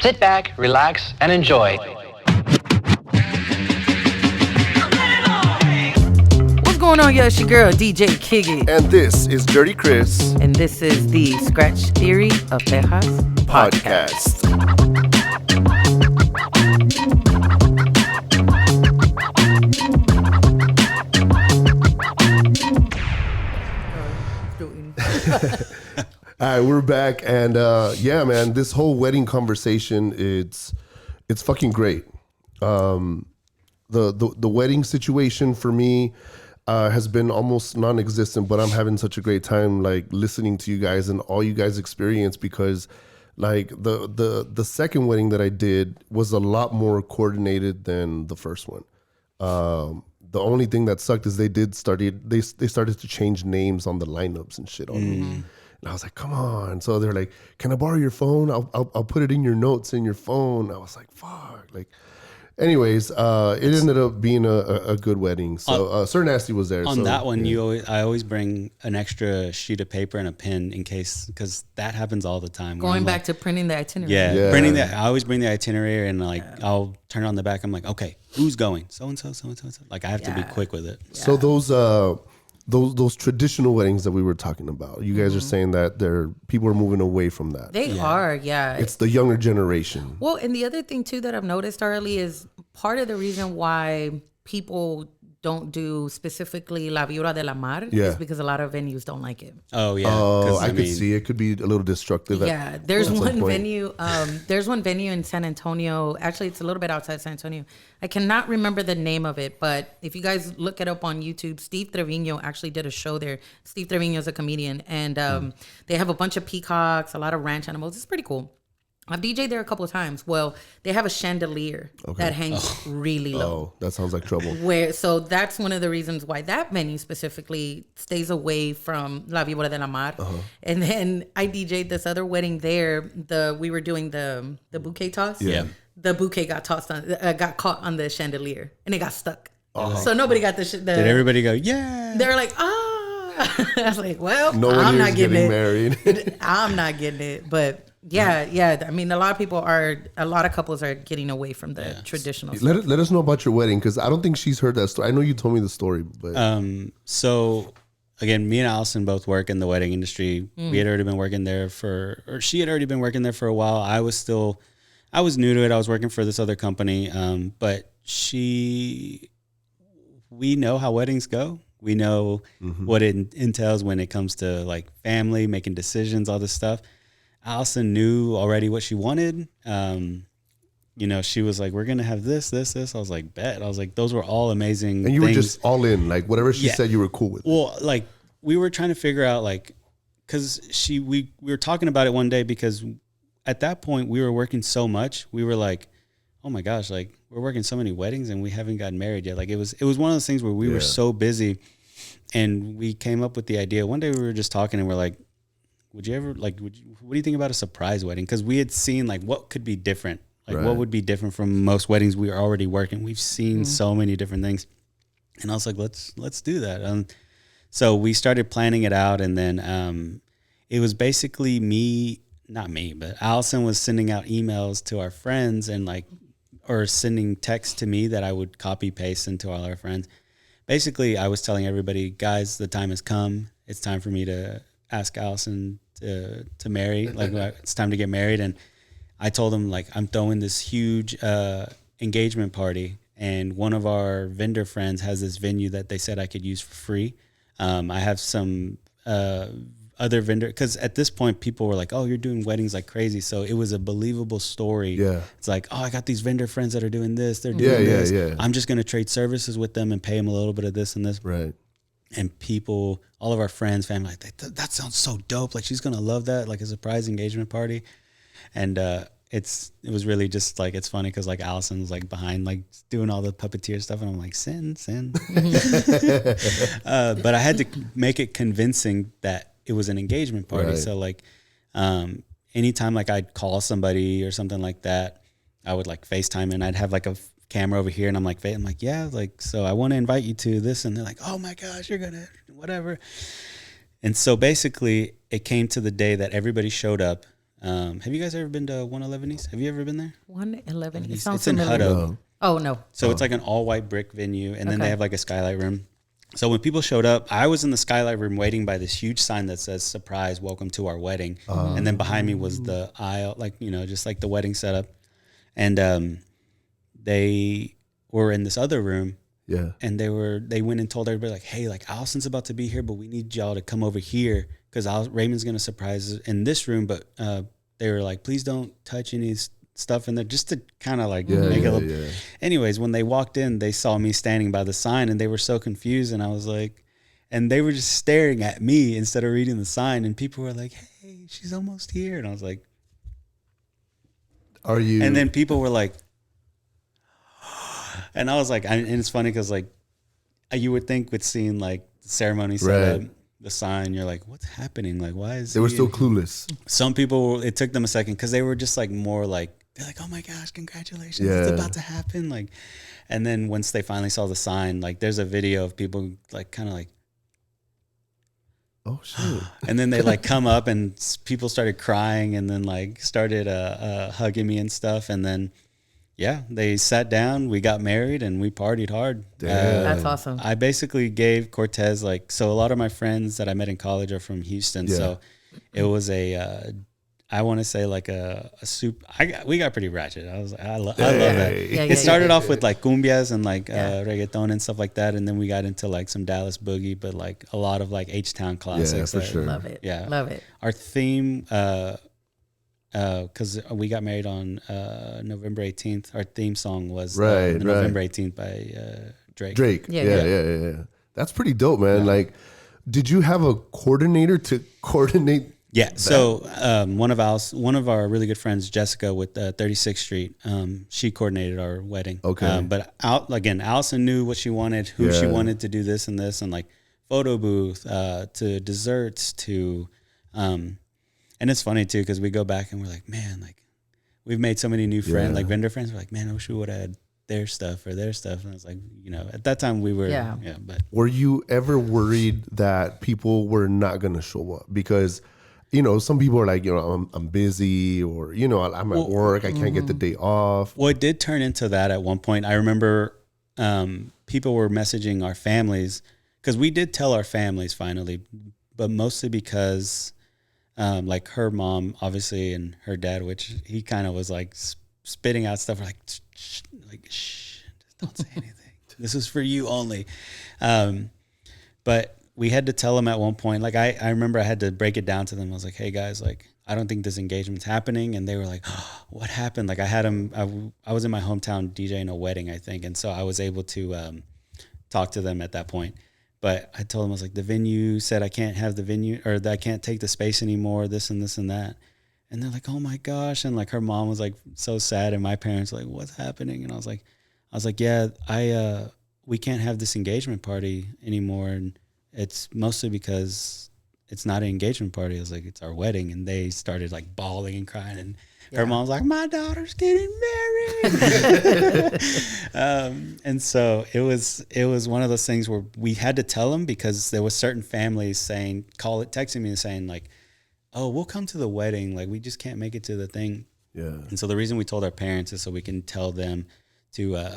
Sit back, relax, and enjoy. What's going on, yo? It's your girl, DJ Kickit. And this is Dirty Chris. And this is the Scratch Theory of Texas podcast. All right, we're back, and yeah, man, this whole wedding conversation, it's fucking great. The wedding situation for me has been almost non-existent, but I'm having such a great time, like listening to you guys and all you guys experience, because like the second wedding that I did was a lot more coordinated than the first one. The only thing that sucked is they started to change names on the lineups and shit on me. And I was like, come on. So they're like, can I borrow your phone? I'll put it in your notes in your phone. I was like, fuck. Like, anyways, it ended up being a good wedding. So Sir Nasty was there. On that one, I always bring an extra sheet of paper and a pen in case, because that happens all the time. Going back to printing the itinerary. Yeah. Printing that. I always bring the itinerary and I'll turn it on the back. I'm like, okay, who's going? So-and-so, so-and-so. Like I have to be quick with it. Yeah. So those traditional weddings that we were talking about, you guys are saying that people are moving away from that. They are, yeah. It's the younger generation. Well, and the other thing too that I've noticed, Arlie, is part of the reason why people don't do specifically La Vibra de la Mar is because a lot of venues don't like it. Oh yeah. I could see it could be a little destructive. Yeah, there's one venue. There's one venue in San Antonio. Actually, it's a little bit outside San Antonio. I cannot remember the name of it, but if you guys look it up on YouTube, Steve Trevino actually did a show there. Steve Trevino is a comedian, and they have a bunch of peacocks, a lot of ranch animals. It's pretty cool. I've DJ'd there a couple of times. Well, they have a chandelier that hangs really low. Oh, that sounds like trouble. So that's one of the reasons why that venue specifically stays away from La Vibra de la Mar. And then I DJ'd this other wedding there. We were doing the bouquet toss. Yeah. The bouquet got caught on the chandelier and it got stuck. So nobody got the. Did everybody go? Yeah. They're like, I was like, well, no one I'm not getting married. I'm not getting it, but. Yeah. I mean, a lot of couples are getting away from the traditional stuff. Let us know about your wedding, because I don't think she's heard that story. I know you told me the story, but so again, me and Allison both work in the wedding industry. We had already been working there she had already been working there for a while. I was new to it. I was working for this other company, but we know how weddings go. We know what it entails when it comes to like family, making decisions, all this stuff. Allison knew already what she wanted. She was like, we're going to have this. I was like, bet. I was like, those were all amazing And you things. were just all in, like whatever she said, you were cool with. Well, like we were trying to figure out, like, because we were talking about it one day, because at that point we were working so much. We were like, oh my gosh, like we're working so many weddings and we haven't gotten married yet. Like it was one of those things where we were so busy, and we came up with the idea. One day we were just talking and we're like, what do you think about a surprise wedding? Because we had seen like what could be different, like what would be different from most weddings we are already working. We've seen so many different things, and I was like, let's do that. So we started planning it out, and then it was basically not me, but Allison was sending out emails to our friends or sending texts to me that I would copy paste into all our friends. Basically, I was telling everybody, guys, the time has come. It's time for me to ask Allison to marry. Like it's time to get married. And I told them, like, I'm throwing this huge engagement party, and one of our vendor friends has this venue that they said I could use for free. I have some other vendor, because at this point people were like, oh, you're doing weddings like crazy. So it was a believable story. Yeah. It's like, oh, I got these vendor friends that are doing this. They're doing this. Yeah. I'm just going to trade services with them and pay them a little bit of this and this. Right. And people, all of our friends, family, like, that sounds so dope. Like, she's going to love that, like a surprise engagement party. And it was really just like, it's funny because like Allison was like behind, like doing all the puppeteer stuff. And I'm like, sin. But I had to make it convincing that it was an engagement party. Right. So like anytime like I'd call somebody or something like that, I would like FaceTime, and I'd have like a camera over here, and I'm like, yeah, like, so I want to invite you to this. And they're like, oh my gosh, you're going to whatever. And so basically it came to the day that everybody showed up. Have you guys ever been to 111 East? Have you ever been there? 111. It It's sounds in familiar. Hutto. Oh no. So it's like an all white brick venue, and then they Okay. have like a skylight room. So when people showed up, I was in the skylight room waiting by this huge sign that says "Surprise, Welcome to our wedding," and then behind me was the aisle, like just like the wedding setup, and they were in this other room. Yeah. And they went and told everybody like, hey, like Allison's about to be here, but we need y'all to come over here because Raymond's gonna surprise us in this room. But they were like, please don't touch any stuff in there, just to kind of like make it look. Yeah. Anyways, when they walked in, they saw me standing by the sign, and they were so confused. And I was like, and they were just staring at me instead of reading the sign. And people were like, hey, she's almost here. And I was like, Are you? and then people were like. And I was like, and it's funny because like you would think with seeing like the ceremony set up, the sign, you're like, what's happening? Like, why is they were still clueless. Some people, it took them a second because they were just like more like, they're like, oh my gosh, congratulations, it's about to happen. Like, and then once they finally saw the sign, like there's a video of people like kind of like, Oh shit! and then they like come up and people started crying and then like started hugging me and stuff, and then. Yeah, they sat down, we got married, and we partied hard. That's awesome. I basically gave Cortez, like, so a lot of my friends that I met in college are from Houston. So it was I want to say like a soup. We got pretty ratchet. I love that. It started off with like cumbias and like reggaeton and stuff like that. And then we got into like some Dallas boogie, but like a lot of like H-Town classics. Yeah, for sure. Love it. Yeah. Love it. Our theme, because we got married on November 18th. Our theme song was November 18th by Drake. Yeah. That's pretty dope, man. Like, did you have a coordinator to coordinate? Yeah. So one of our really good friends, Jessica with 36th Street, she coordinated our wedding. Okay. But Allison knew what she wanted, who she wanted to do this, and like photo booth to desserts to. And it's funny too, because we go back and we're like, man, like we've made so many new friends, like vendor friends. We're like, man, I wish we would have had their stuff. And I was like, at that time we were, but Were you ever worried that people were not going to show up? Because, some people are like, I'm busy, or, I'm at work. I can't get the day off. Well, it did turn into that at one point. I remember people were messaging our families, because we did tell our families finally, but mostly because like her mom, obviously, and her dad, which he kind of was like spitting out stuff like shh, just don't say anything. This is for you only. But we had to tell them at one point, like I remember I had to break it down to them. I was like, hey guys, like I don't think this engagement's happening. And they were like, oh, what happened? Like I had them, I was in my hometown DJing a wedding, I think. And so I was able to talk to them at that point. But I told them, I was like, the venue said I can't have the venue, or that I can't take the space anymore, this and this and that. And they're like, oh my gosh. And like her mom was like so sad, and my parents were like, what's happening? And I was like, yeah, we can't have this engagement party anymore. And it's mostly because it's not an engagement party. I was like, it's our wedding. And they started like bawling and crying. And her mom was like, my daughter's getting married. And so it was one of those things where we had to tell them, because there was certain families texting me and saying like, oh, we'll come to the wedding. Like, we just can't make it to the thing. Yeah. And so the reason we told our parents is so we can tell them to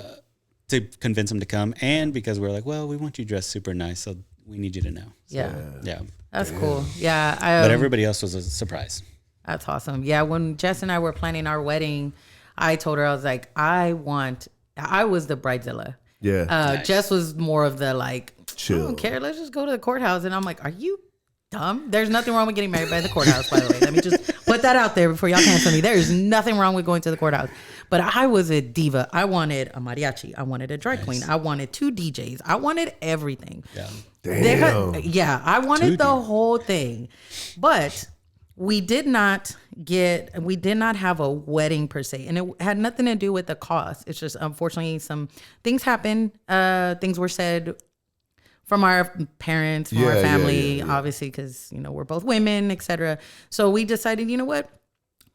convince them to come. And because we're like, well, we want you dressed super nice, so we need you to know. So, yeah. That's cool. Yeah. But everybody else was a surprise. That's awesome. Yeah. When Jess and I were planning our wedding, I told her, I was like, I was the bridezilla. Yeah. Nice. Jess was more of the like, chill. I don't care. Let's just go to the courthouse. And I'm like, are you dumb? There's nothing wrong with getting married by the courthouse, by the way. Let me just put that out there before y'all cancel me. There's nothing wrong with going to the courthouse. But I was a diva. I wanted a mariachi. I wanted a drag queen. I wanted 2 DJs. I wanted everything. Yeah. Damn. I wanted the whole thing. But we did not have a wedding per se, and it had nothing to do with the cost. It's just, unfortunately, some things happened. Things were said from our parents, from our family, obviously, because, we're both women, etc. So we decided, you know what?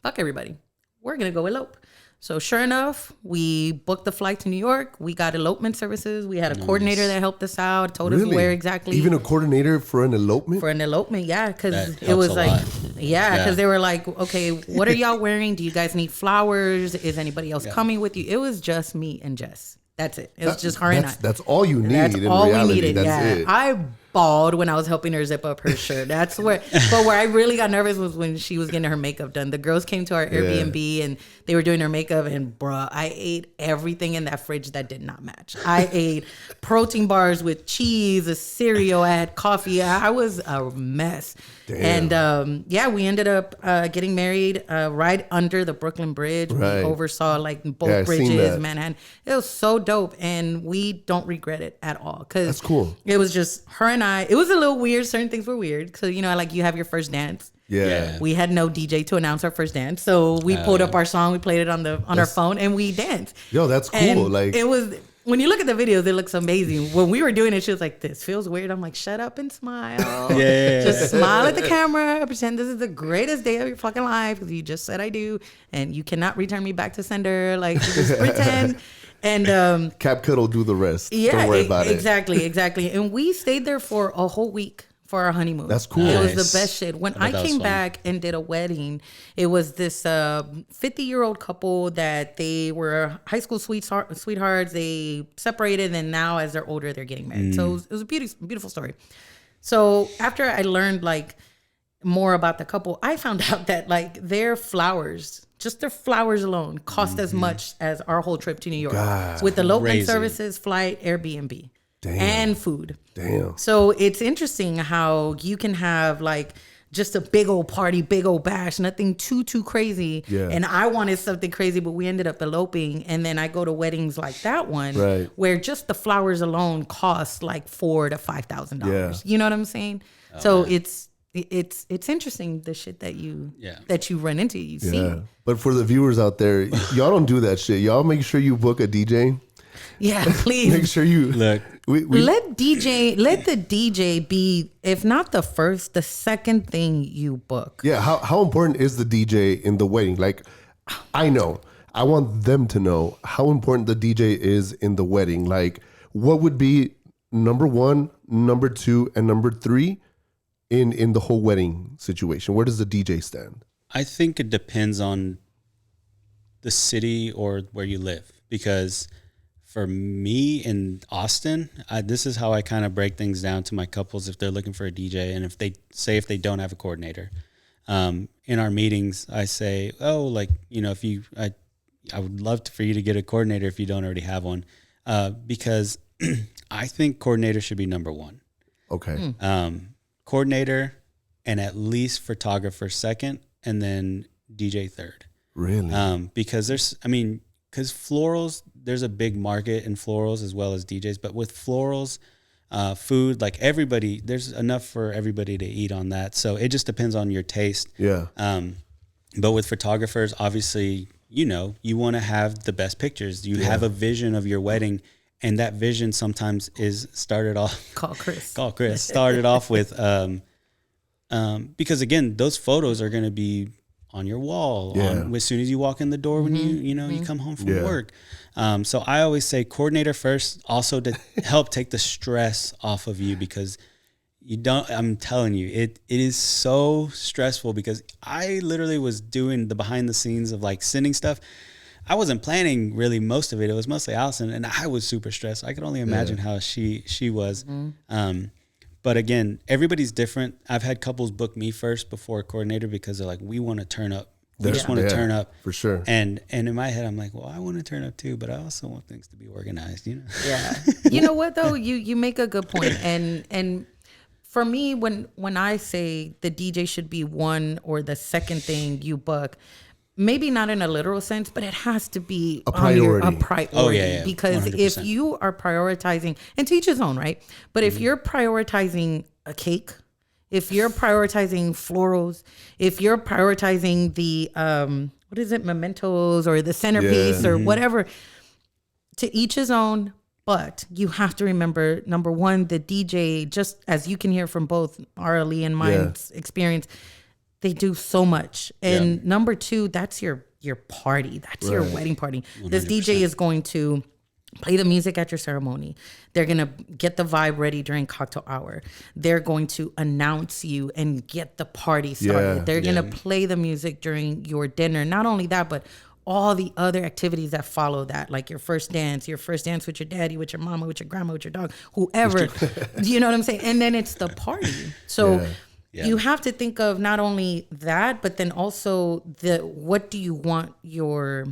Fuck everybody. We're going to go elope. So sure enough, we booked the flight to New York. We got elopement services. We had a coordinator that helped us out, told us where exactly. Even a coordinator for an elopement? For an elopement, yeah, because That it was helps a like, lot. yeah, because they were like, okay, what are y'all wearing? Do you guys need flowers? Is anybody else coming with you? It was just me and Jess. That's it. It was just her and I. That's all you need That's in all reality. we needed. That's Yeah, it. I bawled when I was helping her zip up her shirt. That's where, but where I really got nervous was when she was getting her makeup done. The girls came to our Airbnb and they were doing her makeup, and bruh, I ate everything in that fridge that did not match. I ate protein bars with cheese, a cereal, I had coffee. I was a mess. Damn. And yeah, we ended up getting married right under the Brooklyn Bridge. Right. We oversaw like both Yeah, I seen bridges, that. Manhattan. It was so dope, and we don't regret it at all. Cause That's cool. It was just her and I. It was a little weird. Certain things were weird because like you have your first dance. Yeah. We had no DJ to announce our first dance, so we pulled up our song, we played it on our phone, and we danced. Yo, that's cool. And Like, it was. When you look at the videos, it looks amazing. When we were doing it, she was like, "This feels weird." I'm like, "Shut up and smile. Just smile at the camera. Pretend this is the greatest day of your fucking life because you just said I do, and you cannot return me back to sender. Like, just pretend." And CapCut will do the rest. yeah, Don't worry about it. exactly. And we stayed there for a whole week for our honeymoon. That's cool. It was Nice. the best shit. When I I bet that came was fun. back and did a wedding, it was this 50-year-old couple that they were high school sweethearts. They separated, and now as they're older, they're getting married. So it was a beautiful story. So after I learned like more about the couple, I found out that like their flowers, just their flowers alone, cost as much as our whole trip to New York with elopement crazy. services, flight, Airbnb, Damn. and food. Damn. So it's interesting how you can have like just a big old party, big old bash, nothing too crazy. Yeah. And I wanted something crazy, but we ended up eloping. And then I go to weddings like that one, Right. where just the flowers alone cost like $4,000 to $5,000. Yeah. You know what I'm saying? So it's interesting the shit that you run into, you see. Yeah. But for the viewers out there, y'all don't do that shit. Y'all make sure you book a DJ. Yeah, please. Make sure you Look, we let the DJ be, if not the first, the second thing you book. Yeah, how important is the DJ in the wedding? Like, I know. I want them to know how important the DJ is in the wedding. Like, what would be number 1, number 2, and number 3 in the whole wedding situation? Where does the DJ stand? I think it depends on the city or where you live, because for me in Austin, this is how I kind of break things down to my couples if they're looking for a DJ, and if they don't have a coordinator. In our meetings, I say, oh, like, I would love for you to get a coordinator if you don't already have one, because I think coordinator should be number 1. Okay. Coordinator, and at least photographer second, and then DJ third. Really? Because because florals, there's a big market in florals as well as DJs, but with florals, food, like everybody, there's enough for everybody to eat on that. So it just depends on your taste. Yeah. But with photographers, obviously, you want to have the best pictures. You have a vision of your wedding, and that vision sometimes is started off. Call Chris. Started off with, because again, those photos are going to be on your wall as soon as you walk in the door when you come home from work. So I always say coordinator first, also to help take the stress off of you, because I'm telling you, it is so stressful, because I literally was doing the behind the scenes of like sending stuff. I wasn't planning really most of it. It was mostly Allison, and I was super stressed. I could only imagine how she was. But again, everybody's different. I've had couples book me first before a coordinator because they're like, we want to turn up. We just want to turn up. For sure. And in my head, I'm like, well, I want to turn up too, but I also want things to be organized, Yeah. You know what though? You make a good point. And for me, when I say the DJ should be 1 or the second thing you book, maybe not in a literal sense, but it has to be a priority. Oh, yeah. Because 100%. if you are prioritizing, and to each his own, right? But if you're prioritizing a cake, if you're prioritizing florals, if you're prioritizing the mementos or the centerpiece or whatever, to each his own. But you have to remember, number 1, the DJ, just as you can hear from both Arlie and mine's experience, they do so much. And number 2, that's your your party. That's your wedding party. 100%. This DJ is going to play the music at your ceremony. They're going to get the vibe ready during cocktail hour. They're going to announce you and get the party started. They're going to play the music during your dinner. Not only that, but all the other activities that follow that, like your first dance with your daddy, with your mama, with your grandma, with your dog, whoever. You know what I'm saying? And then it's the party. So you have to think of not only that, but then also what do you want your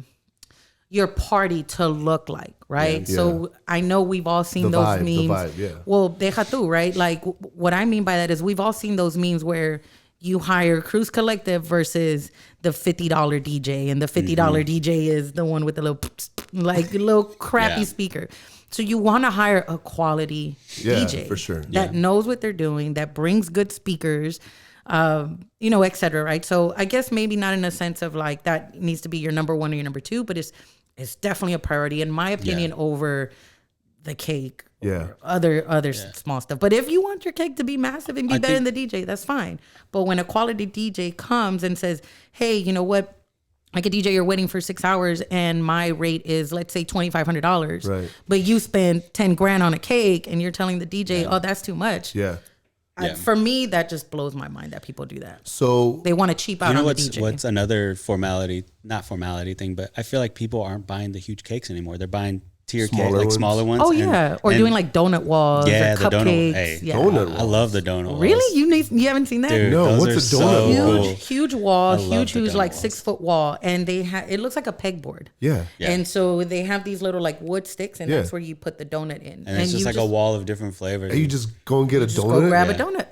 party to look like, right? Yeah. So I know we've all seen those memes. The vibe, Well, deja tu, right? Like what I mean by that is we've all seen those memes where you hire Cruise Collective versus the $50 DJ, and the $50 DJ is the one with the little crappy speaker. So you want to hire a quality DJ for sure. that knows what they're doing, that brings good speakers, et cetera, right? So I guess maybe not in a sense of like that needs to be your number one or your number two, but it's definitely a priority in my opinion over the cake or other small stuff. But if you want your cake to be massive and be better than the DJ, that's fine. But when a quality DJ comes and says, hey, you know what? I could DJ your wedding for 6 hours and my rate is, let's say, $2,500. Right. But you spend 10 grand on a cake and you're telling the DJ, oh, that's too much. Yeah. For me, that just blows my mind that people do that. So they want to cheap out on the DJ. What's another not formality thing, but I feel like people aren't buying the huge cakes anymore. They're buying tier cake, like smaller ones. Oh yeah, or doing like donut walls or cupcakes. Donut walls. I love the donut walls. Really? You haven't seen that? Dude, no, what's a donut wall? Huge wall, huge like 6 foot wall, and it looks like a pegboard. Yeah. And so they have these little like wood sticks, and that's where you put the donut in. And it's just like a wall of different flavors. And you just go and get a donut. Go grab a donut.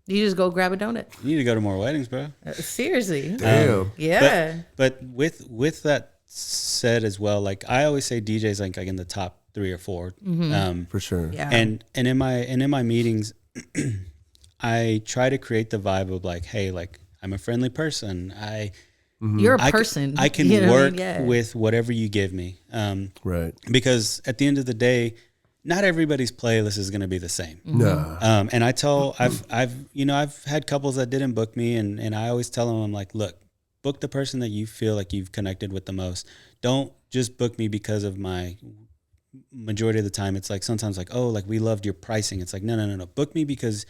You just go grab a donut. You need to go to more weddings, bro. Seriously. Damn. Yeah. But with that said as well, like I always say DJs like in the top 3 or 4. For sure. Yeah. And in my meetings, I try to create the vibe of like, hey, like I'm a friendly person. You're a person. I can work with whatever you give me. Right. Because at the end of the day, not everybody's playlist is going to be the same. No. And I've had couples that didn't book me, and I always tell them, I'm like, look, book the person that you feel like you've connected with the most. Don't just book me because of my majority of the time. It's like sometimes like, oh, like we loved your pricing. It's like, no. Book me because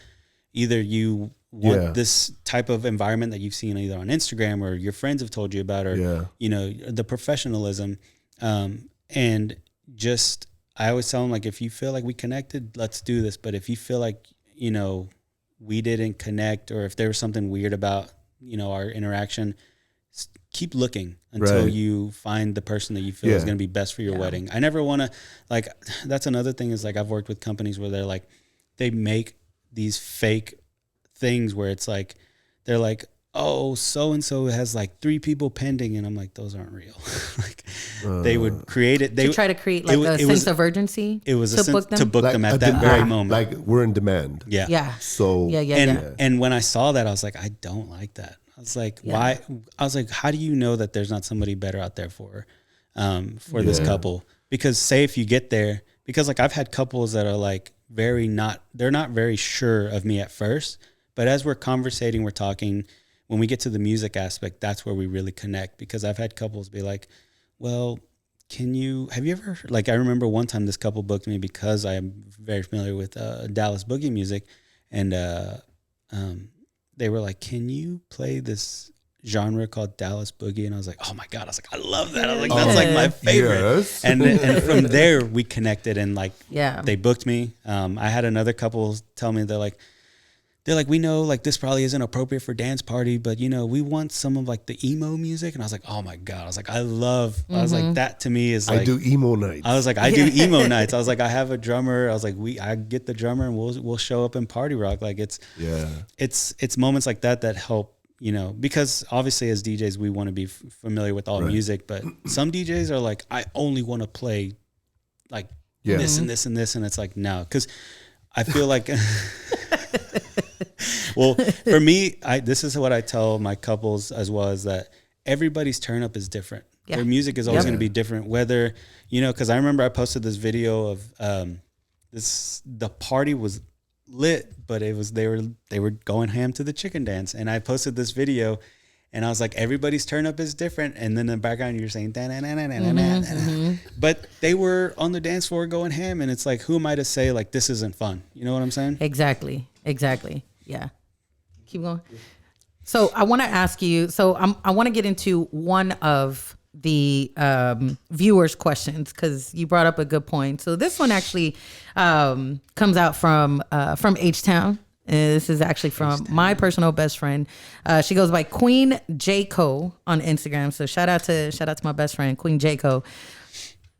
either you want this type of environment that you've seen either on Instagram or your friends have told you about, or, the professionalism. And just, I always tell them, like, if you feel like we connected, let's do this. But if you feel like, we didn't connect, or if there was something weird about, our interaction, keep looking until you find the person that you feel is going to be best for your wedding. I never want to, like, that's another thing is like, I've worked with companies where they're like, they make these fake things where it's like, they're like, oh, so-and-so has like 3 people pending. And I'm like, those aren't real. Like they would create it. They would try to create like a sense of urgency. It was to book them at that very moment. Like we're in demand. Yeah. Yeah. So and when I saw that, I was like, I don't like that. I was like, why? I was like, how do you know that there's not somebody better out there for this couple? Because say if you get there, because like I've had couples that are like they're not very sure of me at first, but as we're conversating, we're talking, when we get to the music aspect, that's where we really connect. Because I've had couples be like, well, have you ever heard, like, I remember one time this couple booked me because I am very familiar with Dallas boogie music. And they were like, can you play this genre called Dallas boogie? And I was like, oh my God. I was like, I love that. I was like, that's like my favorite. Yes. And from there we connected, and like, they booked me. I had another couple tell me, they're like, we know like this probably isn't appropriate for dance party, but we want some of like the emo music. And I was like, oh my God. I was like, I was like, that to me is like, I do emo nights. I was like, I do emo nights. I was like, I have a drummer. I was like, I get the drummer and we'll show up and party rock. Like it's moments like that help, because obviously as DJs, we want to be familiar with all music, but some DJs are like, I only want to play like this and this and this. And it's like, no, cause I feel like, well, for me, this is what I tell my couples as well, is that everybody's turn up is different. Yeah. Their music is always going to be different. Whether, because I remember I posted this video of the party was lit, but it was they were going ham to the chicken dance, and I posted this video, And I was like, everybody's turn up is different. And then in the background, you're saying, but they were on the dance floor going ham. And it's like, who am I to say like, this isn't fun? You know what I'm saying? Exactly. Yeah. Keep going. So I want to ask you, I want to get into one of the viewers' questions because you brought up a good point. So this one actually comes out from H-Town. This is actually from my personal best friend. She goes by Queen Jco on Instagram. So shout out to my best friend, Queen Jco.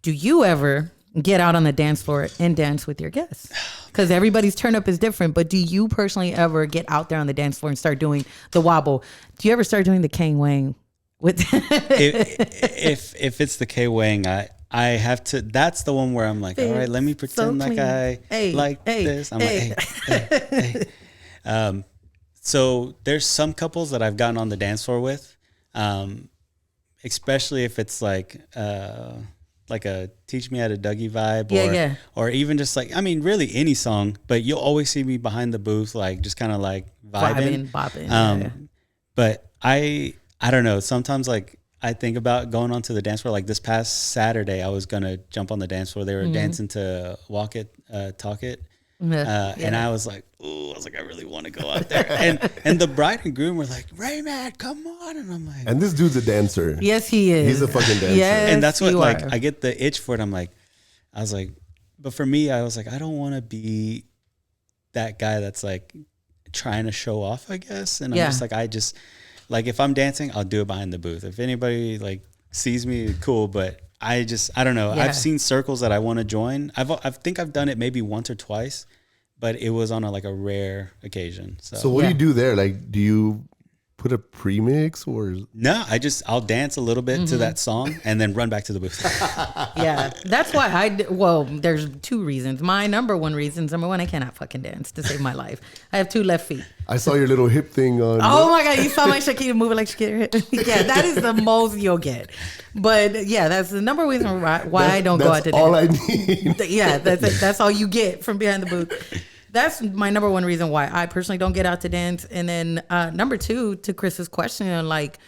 Do you ever get out on the dance floor and dance with your guests? Because everybody's turn up is different. But do you personally ever get out there on the dance floor and start doing the wobble? Do you ever start doing the Kang Wang? With if it's the K Wang, I have to. That's the one where I'm like, all right, let me pretend like I like this. I'm like, hey. So there's some couples that I've gotten on the dance floor with, especially if it's like a Teach Me How to Dougie vibe, or even just like, I mean, really any song. But you'll always see me behind the booth, like just kind of like bopping. But I don't know. Sometimes like I think about going onto the dance floor. Like this past Saturday, I was gonna jump on the dance floor. They were dancing to Walk It, Talk It, and I was like, ooh, I really want to go out there. and the bride and groom were like, Raymond, come on, and I'm like, and this dude's a dancer. Yes, he is. He's a fucking dancer. Yes, and that's what like I get the itch for it. I was like, but for me, I was like, I don't want to be that guy that's like trying to show off, I guess. And I'm just like, like if I'm dancing, I'll do it behind the booth. If anybody like sees me, cool. But I don't know. Yeah. I've seen circles that I want to join. I think I've done it maybe once or twice, but it was on a rare occasion. So what do you do there? Like, do you put a premix or? No, I'll dance a little bit to that song and then run back to the booth. Yeah, that's why there's two reasons. My number one, I cannot fucking dance to save my life. I have two left feet. I saw your little hip thing on. Oh my God, you saw my Shakira moving like Shakira. Yeah, that is the most you'll get. But yeah, that's the number one reason why I don't go out to dance. That's all I need. Yeah, that's it. That's all you get from behind the booth. That's my number one reason why I personally don't get out to dance. And then number two, to Chris's question, like,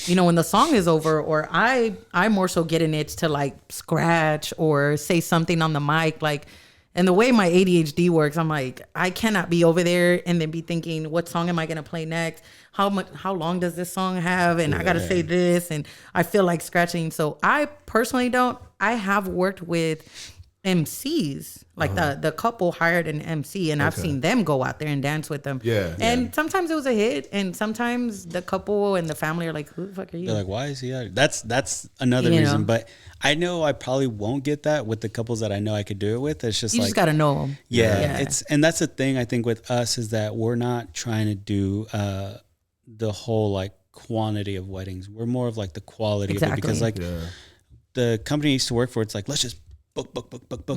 you know, when the song is over, or I more so get an itch to like scratch or say something on the mic, like, and the way my ADHD works, I'm like, I cannot be over there and then be thinking, what song am I going to play next? How long does this song have? And I got to say this, and I feel like scratching. So I personally don't. I have worked with MCs, like the couple hired an MC, and I've seen them go out there and dance with them. Yeah. And sometimes it was a hit, and sometimes the couple and the family are like, who the fuck are you? They're like, why is he out? That's another reason. But I know I probably won't get that with the couples that I know I could do it with. It's just you just got to know them. Yeah. And that's the thing I think with us is that we're not trying to do the whole like quantity of weddings. We're more of like the quality of it, because like the company I used to work for, it's like, let's just book.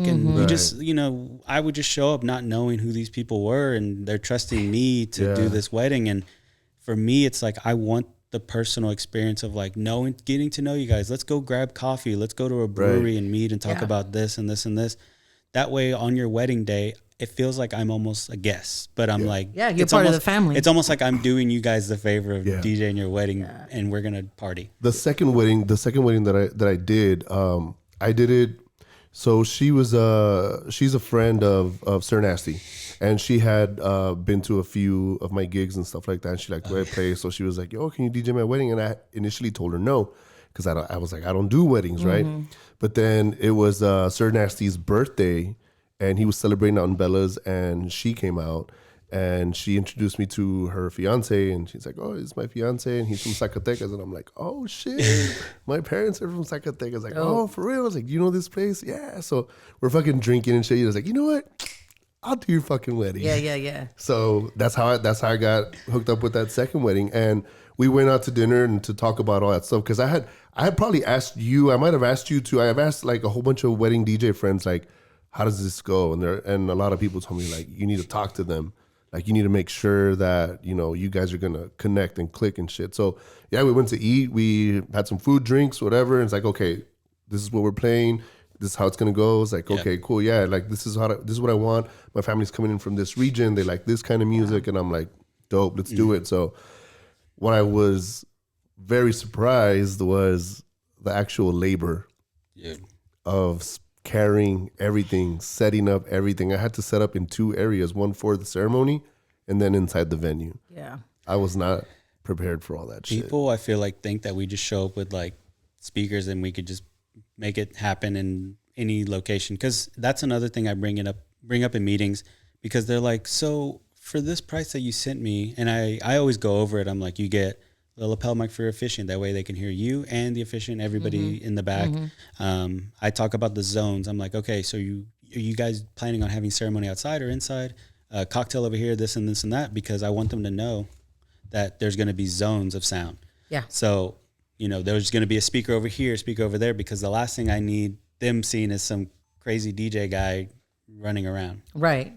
And we just, you know, I would just show up not knowing who these people were, and they're trusting me to do this wedding. And for me, it's like, I want the personal experience of like getting to know you guys. Let's go grab coffee. Let's go to a brewery and meet and talk about this and this and this. That way on your wedding day, it feels like I'm almost a guest, but I'm like, you're part of the family. It's almost like I'm doing you guys the favor of DJing your wedding, and we're going to party. The second wedding that I did, I did it. So she's a friend of Sir Nasty, and she had been to a few of my gigs and stuff like that. And she liked where I play, so she was like, "Yo, can you DJ my wedding?" And I initially told her no, because I was like, I don't do weddings, right? But then it was Sir Nasty's birthday, and he was celebrating out in Bella's, and she came out. And she introduced me to her fiance, and she's like, "Oh, it's my fiance, and he's from Zacatecas." And I'm like, "Oh shit, my parents are from Zacatecas." Like, "Oh, for real?" I was like, "You know this place?" Yeah. So we're fucking drinking and shit. I was like, "You know what? I'll do your fucking wedding." Yeah. So that's how I got hooked up with that second wedding, and we went out to dinner and to talk about all that stuff, because I had probably asked you. I might have asked you too. I have asked like a whole bunch of wedding DJ friends, like, how does this go? And a lot of people told me like, you need to talk to them. Like, you need to make sure that, you know, you guys are going to connect and click and shit. So, yeah, we went to eat. We had some food, drinks, whatever. And it's like, okay, this is what we're playing. This is how it's going to go. It's like, okay, cool. Yeah, like, this is what I want. My family's coming in from this region. They like this kind of music. And I'm like, dope, let's do it. So what I was very surprised was the actual labor Dude. of carrying everything, setting up everything. I had to set up in 2 areas, one for the ceremony and then inside the venue. Yeah. I was not prepared for all that shit. People, I feel like, think that we just show up with like speakers and we could just make it happen in any location. Because that's another thing I bring up in meetings, because they're like, so for this price that you sent me, and I always go over it. I'm like, you get the lapel mic for your officiant. That way they can hear you and the officiant, everybody in the back. I talk about the zones. I'm like, okay, so are you guys planning on having ceremony outside or inside? Cocktail over here, this and this and that, because I want them to know that there's going to be zones of sound. Yeah. So, there's going to be a speaker over here, speaker over there, because the last thing I need them seeing is some crazy DJ guy running around. Right.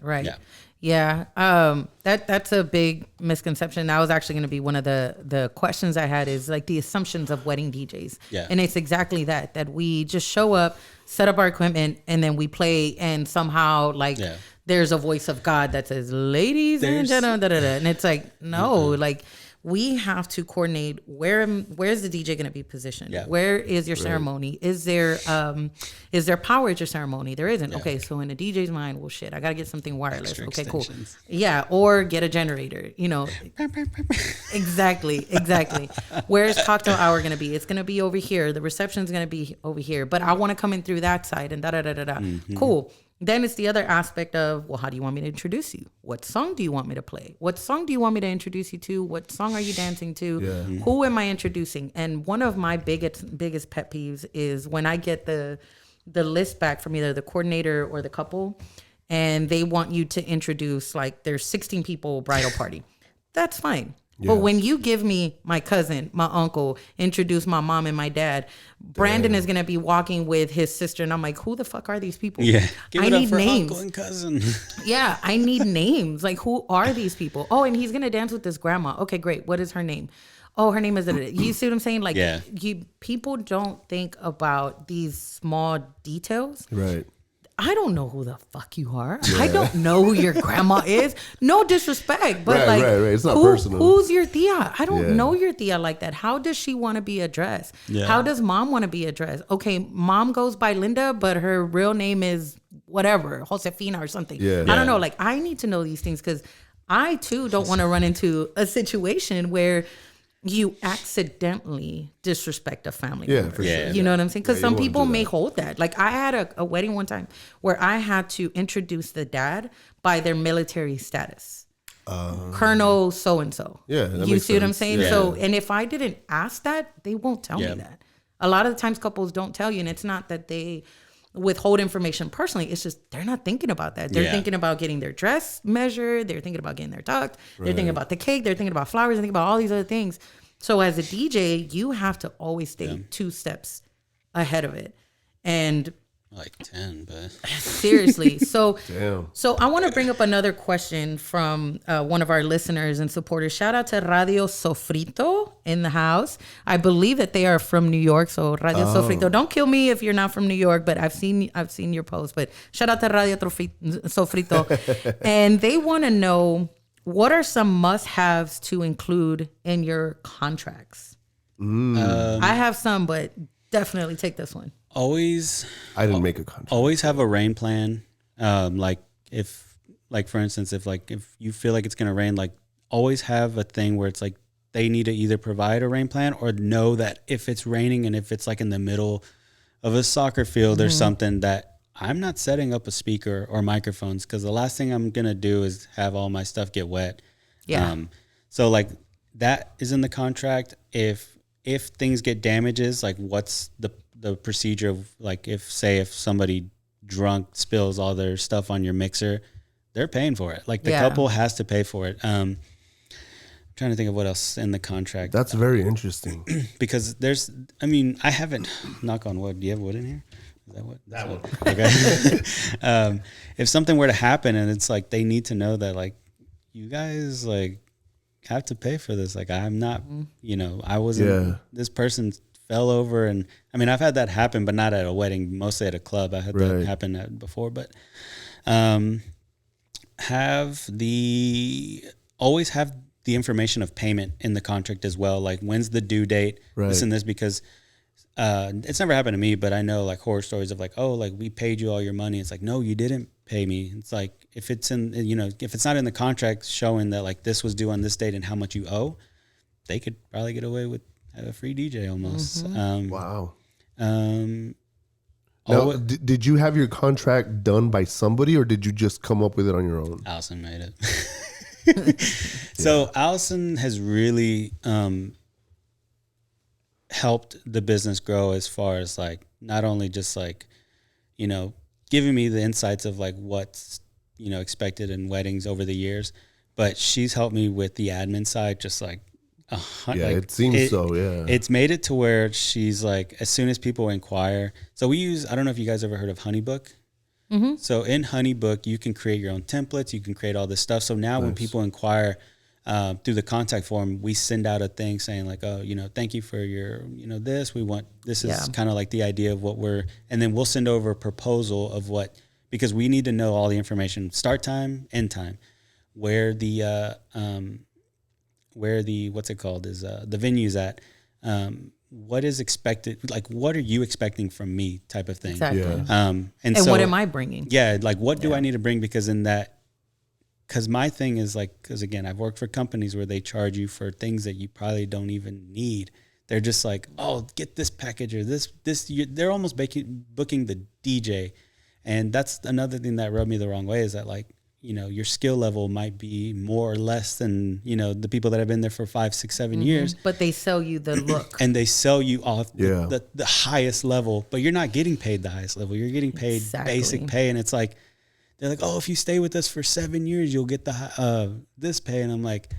Yeah. That's a big misconception. That was actually going to be one of the questions I had, is like the assumptions of wedding DJs. Yeah. And it's exactly that we just show up, set up our equipment, and then we play, and somehow there's a voice of God that says, ladies and gentlemen, da, da, da. And it's like, no, like we have to coordinate where's the DJ going to be positioned? Yeah. Where is your ceremony? Is there power at your ceremony? There isn't. Yeah. Okay, so in the DJ's mind, well, shit, I got to get something wireless. Extra okay, extensions. Cool. Yeah, or get a generator. Exactly. Where's cocktail hour going to be? It's going to be over here. The reception's going to be over here. But I want to come in through that side and da da da da da. Cool. Then it's the other aspect of, well, how do you want me to introduce you? What song do you want me to play? What song do you want me to introduce you to? What song are you dancing to? Yeah. Who am I introducing? And one of my biggest pet peeves is when I get the list back from either the coordinator or the couple, and they want you to introduce, like, there's 16 people bridal party. That's fine. Yes. But when you give me my cousin, my uncle, introduce my mom and my dad, Brandon is going to be walking with his sister. And I'm like, who the fuck are these people? Yeah. I need names. Uncle and cousin. Yeah. I need names. Like, who are these people? Oh, and he's going to dance with this grandma. Okay, great. What is her name? Oh, her name is, you see what I'm saying? Like, people don't think about these small details. Right. I don't know who the fuck you are. Yeah. I don't know who your grandma is. No disrespect, but right. It's not personal. Who's your tia? I don't know your tia like that. How does she want to be addressed? Yeah. How does mom want to be addressed? Okay, mom goes by Linda, but her real name is whatever, Josefina or something. Yeah. I don't know. Like, I need to know these things, because I too don't want to run into a situation where you accidentally disrespect a family member. For sure. You know what I'm saying? Because some people may hold that. Like, I had a wedding one time where I had to introduce the dad by their military status. Colonel so-and-so. Yeah. You see what I'm saying? Yeah. So, and if I didn't ask that, they won't tell me that. A lot of the times couples don't tell you, and it's not that they withhold information personally. It's just they're not thinking about that. They're thinking about getting their dress measured. They're thinking about getting their tucked. They're thinking about the cake. They're thinking about flowers. They're thinking about all these other things. So as a DJ, you have to always stay 2 steps ahead of it. And like 10, but seriously. So, damn. So I want to bring up another question from one of our listeners and supporters. Shout out to Radio Sofrito in the house. I believe that they are from New York. So Radio Sofrito, don't kill me if you're not from New York, but I've seen your post. But shout out to Radio Sofrito, and they want to know, what are some must-haves to include in your contracts? I have some, but definitely take this one. I didn't make a contract. Always have a rain plan. For instance, if you feel like it's going to rain, like, always have a thing where it's like they need to either provide a rain plan or know that if it's raining and if it's like in the middle of a soccer field or something, that I'm not setting up a speaker or microphones, because the last thing I'm going to do is have all my stuff get wet. Yeah. So like that is in the contract. If things get damages, like what's the procedure of, like, if somebody drunk spills all their stuff on your mixer, they're paying for it. Like the couple has to pay for it. I'm trying to think of what else in the contract. That's very interesting. Because I haven't, knock on wood. Do you have wood in here? Is that what? That one. Okay. If something were to happen and it's like, they need to know that, like, you guys, like, have to pay for this. Like, I'm not, I wasn't, this person fell over, and I've had that happen, but not at a wedding, mostly at a club. I had that happen before, but always have the information of payment in the contract as well. Like when's the due date, this and this, because it's never happened to me, but I know like horror stories of like, oh, like we paid you all your money. It's like, no, you didn't pay me. It's like, if it's in, if it's not in the contract showing that like this was due on this date and how much you owe, they could probably get away with a free DJ almost. Wow. Now, did you have your contract done by somebody, or did you just come up with it on your own? Allison made it. So Allison has really helped the business grow as far as like not only just like, giving me the insights of like what's expected in weddings over the years, but she's helped me with the admin side, just like. It seems so. Yeah, it's made it to where she's like, as soon as people inquire. So we use, I don't know if you guys ever heard of HoneyBook. Mm-hmm. So in HoneyBook, you can create your own templates. You can create all this stuff. So now when people inquire through the contact form, we send out a thing saying like, oh, thank you for your, this. We want, this is kind of like the idea of what and then we'll send over a proposal of because we need to know all the information, start time, end time, where the what's it called is the venue's at, what is expected, like what are you expecting from me type of thing. Exactly. And so what am I bringing? Yeah, like what do I need to bring, because my thing is like, because again, I've worked for companies where they charge you for things that you probably don't even need. They're just like, oh, get this package or this they're almost booking the DJ. And that's another thing that rubbed me the wrong way, is that like, your skill level might be more or less than, the people that have been there for 5, 6, 7 years. But they sell you the look. And they sell you off the highest level, but you're not getting paid the highest level. You're getting paid basic pay. And it's like, they're like, oh, if you stay with us for 7 years, you'll get this pay. And I'm like,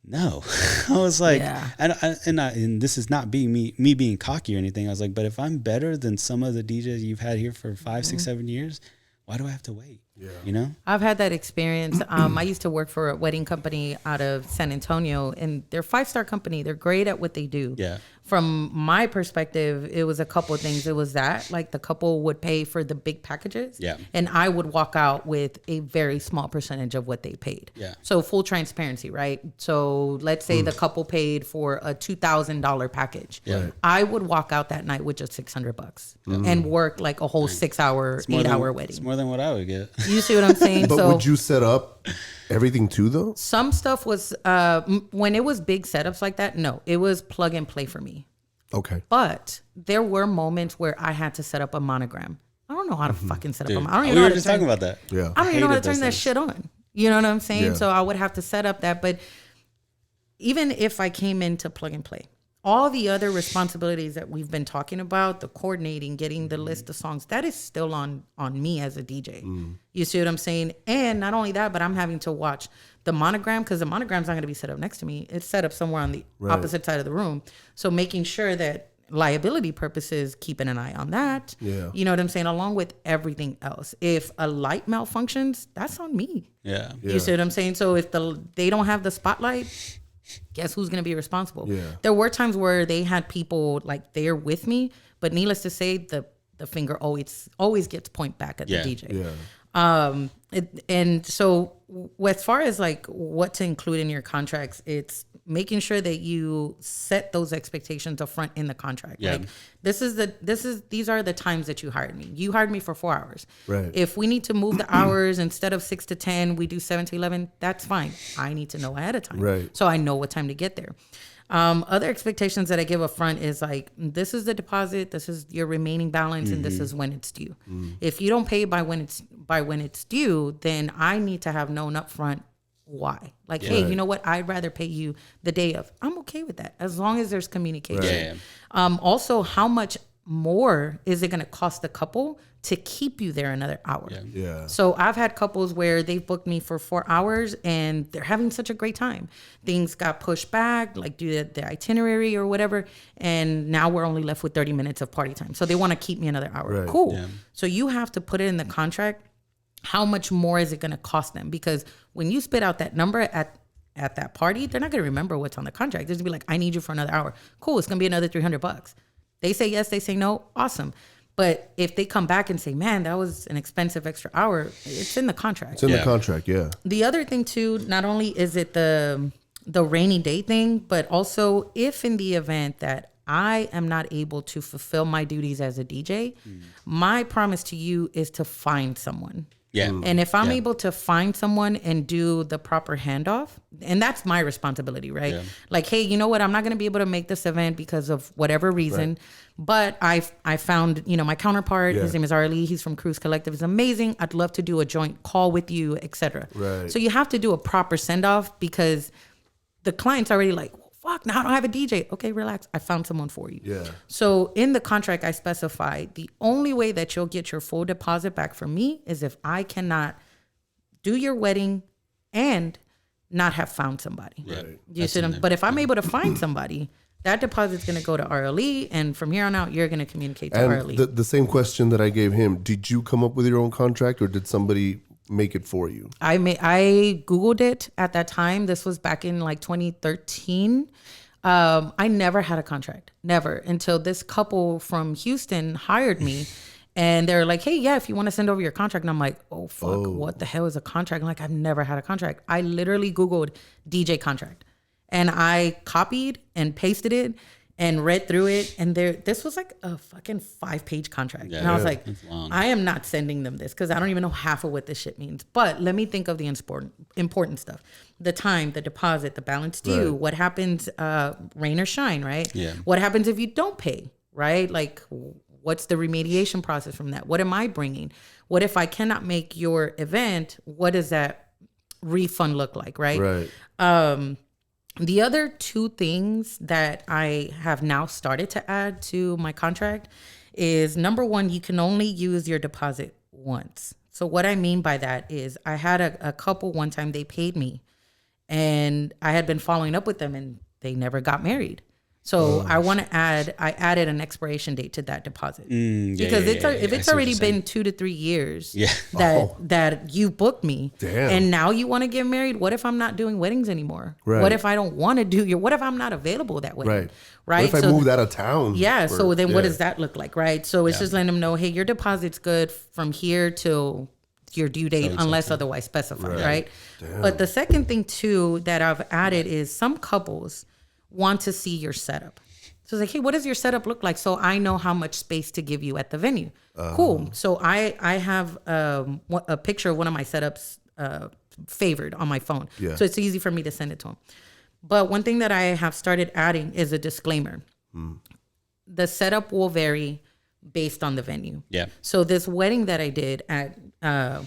no. I was like, and this is not being me being cocky or anything. I was like, but if I'm better than some of the DJs you've had here for 5, 6, 7 years, why do I have to wait? Yeah. I've had that experience. I used to work for a wedding company out of San Antonio, and they're a 5-star company. They're great at what they do. Yeah. From my perspective, it was a couple of things. It was that, like, the couple would pay for the big packages. Yeah. And I would walk out with a very small percentage of what they paid. Yeah. So full transparency, right? So let's say the couple paid for a $2,000 package. Yeah. Right. I would walk out that night with just $600 and work like a whole 6-hour, 8-hour wedding. It's more than what I would get. You see what I'm saying? But would you set up everything too, though? Some stuff was, when it was big setups like that, no, it was plug and play for me. Okay. But there were moments where I had to set up a monogram. I don't know how to fucking set up a monogram. I don't even We know were how just to talking about that. Yeah. I don't even know how to turn that shit on. You know what I'm saying? Yeah. So I would have to set up that. But even if I came into plug and play, all the other responsibilities that we've been talking about, the coordinating, getting the list of songs, that is still on me as a DJ. You see what I'm saying? And not only that, but I'm having to watch the monogram, because the monogram's not going to be set up next to me. It's set up somewhere on the opposite side of the room. So making sure that liability purposes, keeping an eye on that. Yeah. You know what I'm saying? Along with everything else. If a light malfunctions, that's on me. Yeah. You see what I'm saying? So if they don't have the spotlight, guess who's going to be responsible? Yeah. There were times where they had people like there with me, but needless to say, the finger always gets point back at the DJ. Yeah. And so as far as like what to include in your contracts, it's making sure that you set those expectations up front in the contract. Yeah. Like these are the times that you hired me. You hired me for 4 hours. Right. If we need to move the hours, instead of 6 to 10, we do 7 to 11, that's fine. I need to know ahead of time. Right. So I know what time to get there. Other expectations that I give up front is like, this is the deposit, this is your remaining balance, and this is when it's due. If you don't pay by when it's due, then I need to have known up front why. Like, hey, you know what? I'd rather pay you the day of. I'm okay with that as long as there's communication. Right. Also, how much more is it going to cost the couple to keep you there another hour? Yeah. So I've had couples where they've booked me for 4 hours and they're having such a great time. Things got pushed back, like due to the itinerary or whatever, and now we're only left with 30 minutes of party time. So they want to keep me another hour. Right. Cool. Yeah. So you have to put it in the contract. How much more is it going to cost them? Because when you spit out that number at that party, they're not going to remember what's on the contract. They're going to be like, I need you for another hour. Cool. It's going to be another $300. They say yes, they say no. Awesome. But if they come back and say, man, that was an expensive extra hour, it's in the contract. It's in the contract, yeah. The other thing too, not only is it the the rainy day thing, but also if in the event that I am not able to fulfill my duties as a DJ, my promise to you is to find someone. Yeah. And if I'm able to find someone and do the proper handoff, and that's my responsibility, right? Yeah. Like, hey, you know what? I'm not going to be able to make this event because of whatever reason, but I found, my counterpart, his name is Arlie. He's from Cruise Collective. He's amazing. I'd love to do a joint call with you, etc. Right. So you have to do a proper send off because the client's already like, fuck, now I don't have a DJ. Okay, relax. I found someone for you. Yeah. So in the contract, I specify the only way that you'll get your full deposit back from me is if I cannot do your wedding and not have found somebody. Right. You see them? But if I'm able to find somebody, that deposit's going to go to RLE, and from here on out, you're going to communicate to RLE. And the same question that I gave him, did you come up with your own contract or did somebody make it for you? I Googled it at that time. This was back in like 2013. I never had a contract, never, until this couple from Houston hired me. And they're like, hey, yeah, if you want to send over your contract. And I'm like, oh, fuck, what the hell is a contract? I'm like, I've never had a contract. I literally Googled DJ contract. And I copied and pasted it and read through it. And this was like a fucking 5-page contract. And I was like, I am not sending them this because I don't even know half of what this shit means. But let me think of the important stuff. The time, the deposit, the balance due, what happens, rain or shine, right? Yeah. What happens if you don't pay, right? Like, what's the remediation process from that? What am I bringing? What if I cannot make your event? What does that refund look like, right? Right. The other 2 things that I have now started to add to my contract is, number 1, you can only use your deposit once. So what I mean by that is I had a couple one time, they paid me and I had been following up with them and they never got married. So I added an expiration date to that deposit because if it's already been 2 to 3 years that you booked me and now you want to get married, what if I'm not doing weddings anymore? Right. What if I don't want to do what if I'm not available that wedding? Right. What if I moved out of town? Yeah. So then what does that look like? Right. So it's just letting them know, hey, your deposit's good from here till your due date unless otherwise specified. Right. But the second thing too that I've added is some couples want to see your setup. So it's like, hey, what does your setup look like? So I know how much space to give you at the venue. Cool. So I have a picture of one of my setups favored on my phone. Yeah. So it's easy for me to send it to them. But one thing that I have started adding is a disclaimer. The setup will vary based on the venue. Yeah. So this wedding that I did at,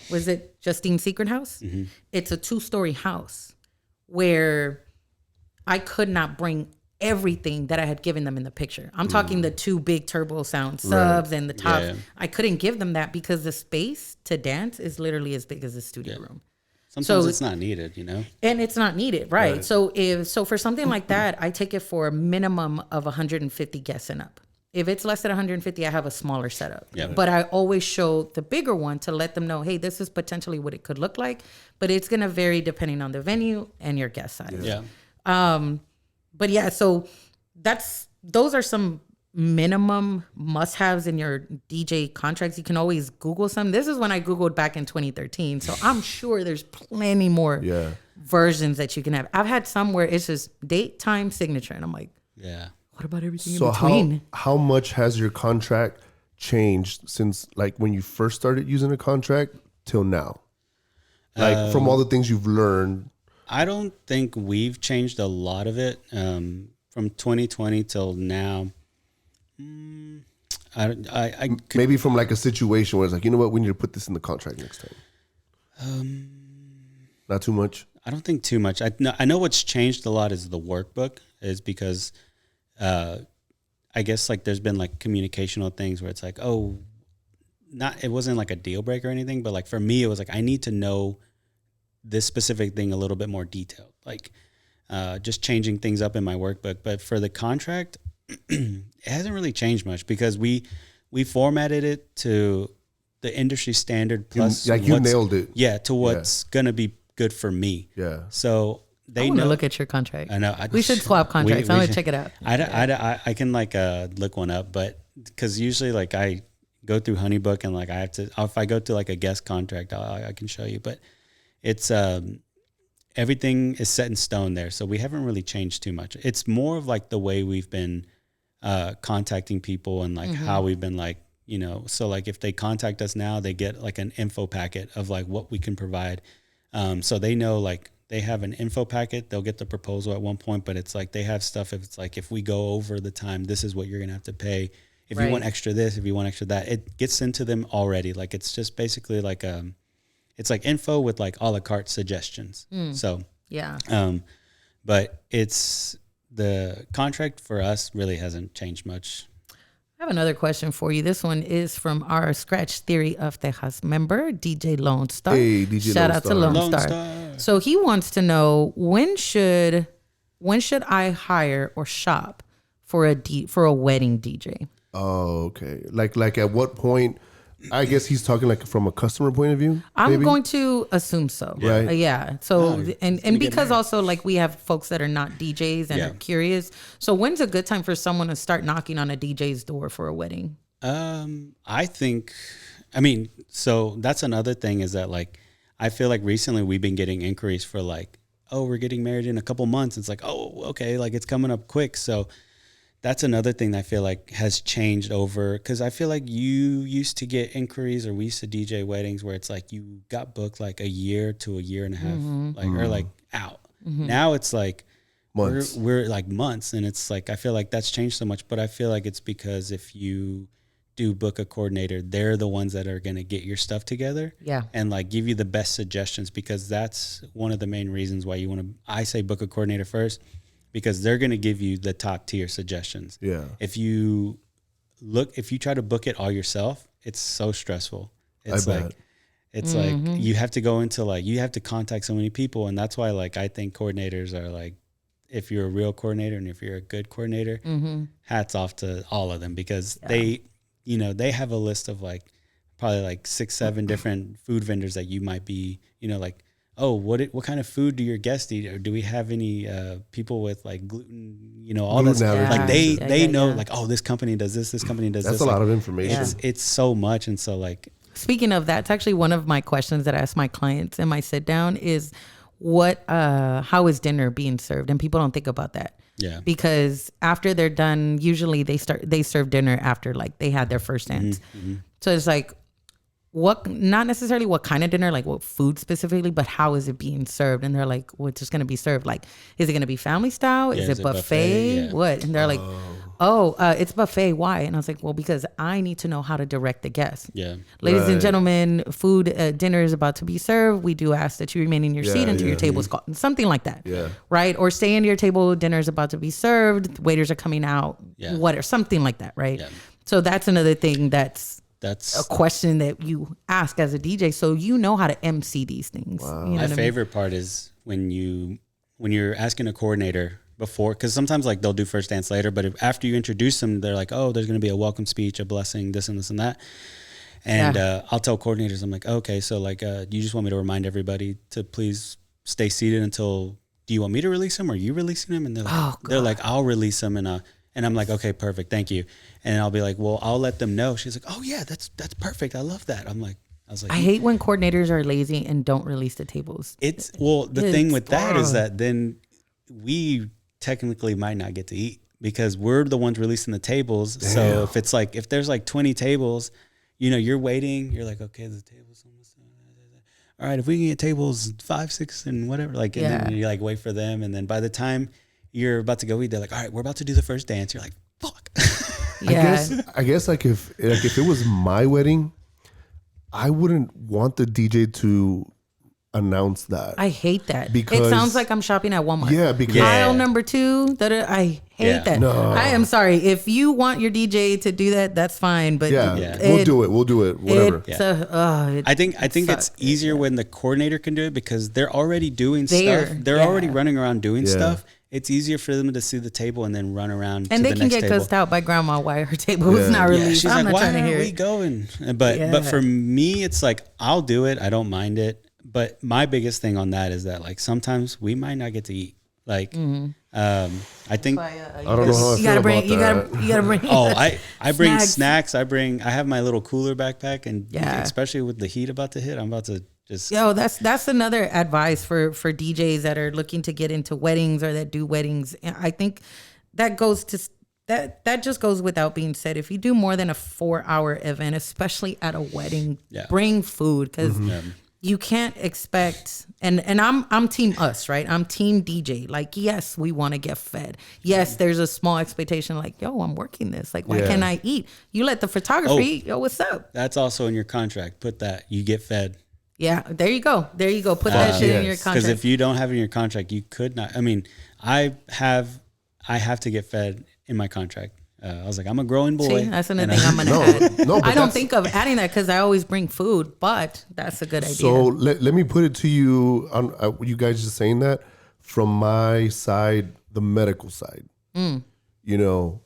was it Justine's Secret House? Mm-hmm. It's a 2-story house where I could not bring everything that I had given them in the picture. I'm talking the 2 big turbo sound subs and the tops. Yeah. I couldn't give them that because the space to dance is literally as big as a studio room. Sometimes it's not needed, And it's not needed, right? So for something like that, I take it for a minimum of 150 guests and up. If it's less than 150, I have a smaller setup. Yep. But I always show the bigger one to let them know, hey, this is potentially what it could look like, but it's going to vary depending on the venue and your guest size. Yeah. But yeah, so those are some minimum must-haves in your DJ contracts. You can always Google some. This is when I Googled back in 2013. So I'm sure there's plenty more versions that you can have. I've had some where it's just date, time, signature. And I'm like, what about everything in between? So how much has your contract changed since like when you first started using a contract till now? Like from all the things you've learned. I don't think we've changed a lot of it from 2020 till now. I could, maybe from like a situation where it's like, you know what, we need to put this in the contract next time. Not too much. I don't think too much. I know what's changed a lot is the workbook, is because I guess like there's been like communicational things where it's like, it wasn't like a deal breaker or anything, but like for me it was like I need to know this specific thing a little bit more detailed, like just changing things up in my workbook. But for the contract, it hasn't really changed much because we formatted it to the industry standard plus you nailed it. Yeah, to what's gonna be good for me. Yeah. So I want to look at your contract. I know. We should swap contracts. I want to check it out. I can like look one up, but because usually like I go through Honeybook and like I have to, if I go to like a guest contract, I can show you, but it's everything is set in stone there. So we haven't really changed too much. It's more of like the way we've been contacting people and like how we've been like, you know, so like if they contact us now, they get like an info packet of like what we can provide. So they know like they have an info packet, they'll get the proposal at one point, but it's like they have stuff. If it's like, if we go over the time, this is what you're going to have to pay. If you want extra this, if you want extra that, it gets into them already. Like it's just basically like, it's like info with like a la carte suggestions. So, yeah. But it's the contract for us really hasn't changed much. I have another question for you. This one is from our Scratch Theory of Texas member, DJ Lone Star. Hey, DJ Shout Lone out Star. to Lone Lone Star. Star. So he wants to know when should I hire or shop for a wedding DJ? Oh, okay. Like at what point? I guess he's talking like from a customer point of view. I'm maybe? going to assume so. Right. Yeah. So No, and because also like we have folks that are not DJs and are curious. So when's a good time for someone to start knocking on a DJ's door for a wedding? I think, I mean, so that's another thing is that like, I feel like recently we've been getting inquiries for like, oh, we're getting married in a couple months. It's like, oh, okay. Like it's coming up quick. So that's another thing that I feel like has changed over, because I feel like you used to get inquiries, or we used to DJ weddings where it's like you got booked like a year to a year and a half, like or like out. Now it's like Months. we're like months, and it's like I feel like that's changed so much. But I feel like it's because if you do book a coordinator, they're the ones that are going to get your stuff together, and like give you the best suggestions, because that's one of the main reasons why you want to. I say book a coordinator first, because they're going to give you the top tier suggestions. Yeah. If you try to book it all yourself, it's so stressful. It's like you have to go into like, you have to contact so many people. And that's why like, I think coordinators are like, if you're a real coordinator and if you're a good coordinator, hats off to all of them, because they have a list of like probably like 6-7 different food vendors that you might be, like, oh, what kind of food do your guests eat? Or do we have any people with like gluten, all that stuff? Like they know like, oh, this company does this company does this. That's a lot of information. It's so much. And so like, speaking of that, it's actually one of my questions that I ask my clients in my sit down is how is dinner being served? And people don't think about that. Yeah. Because after they're done, usually they serve dinner after like they had their first dance. So it's like, not necessarily what kind of dinner, like what food specifically, but how is it being served? And they're like, what's just going to be served? Like, is it going to be family style? Is it buffet? What? And they're like, it's buffet. Why? And I was like, well, because I need to know how to direct the guests. Yeah. Ladies and gentlemen, dinner is about to be served. We do ask that you remain in your seat until your table is called. Something like that. Yeah. Right? Or stay in your table. Dinner is about to be served. Waiters are coming out. Yeah. Whatever. Something like that. Right? Yeah. So that's another thing that's a question that you ask as a DJ, so you know how to MC these things. Wow. My favorite part is when you're asking a coordinator before, because sometimes like they'll do first dance later, but after you introduce them, they're like, oh, there's going to be a welcome speech, a blessing, this and this and that. And I'll tell coordinators, I'm like, okay, so like, you just want me to remind everybody to please stay seated until, do you want me to release them or are you releasing them? And they're like, I'll release them. And I'm like, okay, perfect. Thank you. And I'll be like, well, I'll let them know. She's like, oh yeah, that's perfect. I love that. I hate when coordinators are lazy and don't release the tables. The thing with that is that then we technically might not get to eat because we're the ones releasing the tables. Damn. So if there's like 20 tables, you're waiting, you're like, okay, the table's almost done. All right, if we can get tables 5, 6 and whatever, and then you like wait for them. And then by the time you're about to go eat, they're like, all right, we're about to do the first dance. You're like, fuck. I guess like if it was my wedding, I wouldn't want the DJ to announce that. I hate that. Because it sounds like I'm shopping at Walmart. Yeah, because aisle number 2. I hate that. No. I am sorry. If you want your DJ to do that, that's fine. But we'll do it. Whatever. I think it's easier when the coordinator can do it because they're already doing stuff. They're already running around doing stuff. It's easier for them to see the table and then run around and to they the can next get table. cussed out by grandma why her table was not released. She's I'm like, not why trying to aren't hear we it. going? But for me, it's like, I'll do it. I don't mind it. But my biggest thing on that is that like sometimes we might not get to eat. Like, I think I don't know how I feel about that. You gotta bring. I bring snacks. I have my little cooler backpack, and especially with the heat about to hit, I'm about to Just Yo, that's another advice for DJs that are looking to get into weddings or that do weddings. And I think that goes to that just goes without being said. If you do more than a 4-hour event, especially at a wedding, bring food, because you can't expect. And I'm team us, right? I'm team DJ. Like, yes, we want to get fed. Yes, there's a small expectation. Like, yo, I'm working this. Like, why can't I eat? You let the photographer eat. Yo, what's up? That's also in your contract. Put that. You get fed. Yeah, there you go. Put that shit in your contract. Because if you don't have it in your contract, you could not. I mean, I have to get fed in my contract. I was like, I'm a growing boy. See, that's another thing I'm gonna add. No, but I don't think of adding that because I always bring food, but that's a good idea. So let me put it to you. You guys just saying that from my side, the medical side. You know,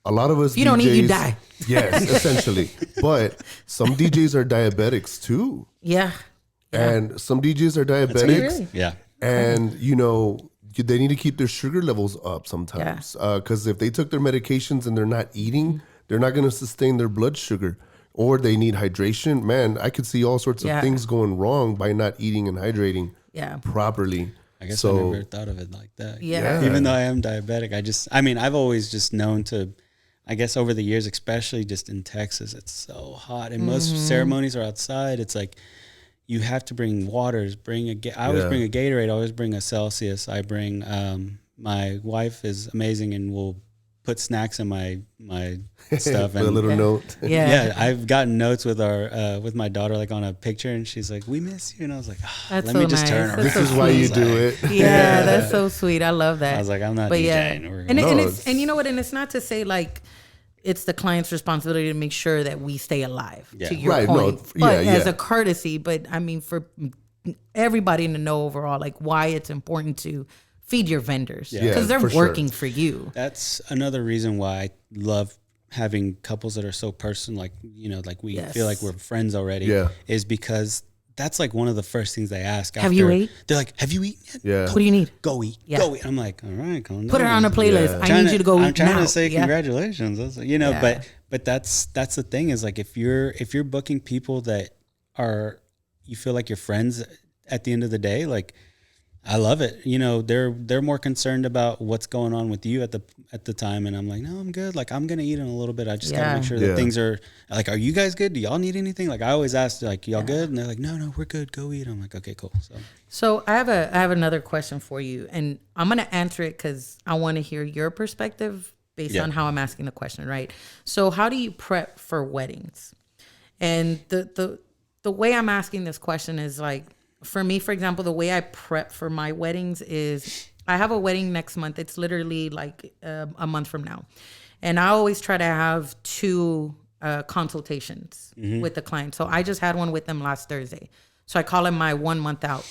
a lot of us. If you don't eat, you die. Yes, essentially. But some DJs are diabetics too. Yeah. And some DJs are diabetics. Really? Yeah. And you know, they need to keep their sugar levels up sometimes. Because if they took their medications and they're not eating, they're not going to sustain their blood sugar. Or they need hydration. Man, I could see all sorts of things going wrong by not eating and hydrating properly. I guess I never thought of it like that. Yeah. Even though I am diabetic, I've always just known to, I guess over the years, especially just in Texas, it's so hot. And most ceremonies are outside. It's like, you have to bring waters, I always bring a Gatorade, I always bring a Celsius. I bring, my wife is amazing and will put snacks in my stuff. With a little note. Yeah. I've gotten notes with with my daughter, like on a picture, and she's like, "We miss you." And I was like, That's let so me just nice. turn around. This is why you do it. Yeah, that's so sweet. I love that. I was like, I'm not But DJing. And you know what? And it's not to say like it's the client's responsibility to make sure that we stay alive. To your point, but as a courtesy. But I mean, for everybody to know overall, like why it's important to feed your vendors because they're working for you. That's another reason why I love having couples that are so personal, like, you know, like we feel like we're friends already, is because that's like one of the first things they ask. Have you ate? They're like, have you eaten yet? Yeah. What do you need? Go eat. Go eat. I'm like, all right, calm down. Put her on a playlist. I need you to go eat now. I'm trying to say congratulations. That's, you know, but that's the thing is like, if you're booking people that are, you feel like your friends at the end of the day, like, I love it. You know, they're more concerned about what's going on with you at the time, and I'm like, no, I'm good. Like, I'm gonna eat in a little bit. I just gotta make sure that things are like, are you guys good? Do y'all need anything? Like, I always ask, like, y'all good? And they're like, no, we're good. Go eat. I'm like, okay, cool. So I have another question for you, and I'm gonna answer it because I want to hear your perspective based on how I'm asking the question, right? So how do you prep for weddings? And the way I'm asking this question is like, for me, for example, the way I prep for my weddings is I have a wedding next month. It's literally like a month from now. And I always try to have 2 consultations with the client. So I just had one with them last Thursday. So I call it my 1 month out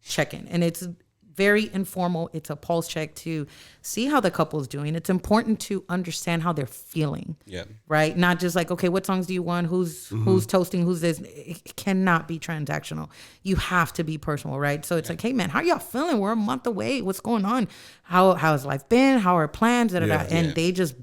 check-in. And it's very informal. It's a pulse check to see how the couple's doing. It's important to understand how they're feeling. Yeah. Right? Not just like, okay, what songs do you want? Who's toasting? Who's this? It cannot be transactional. You have to be personal, right? So it's like, hey man, how y'all feeling? We're a month away. What's going on? How's life been? How are plans? And they just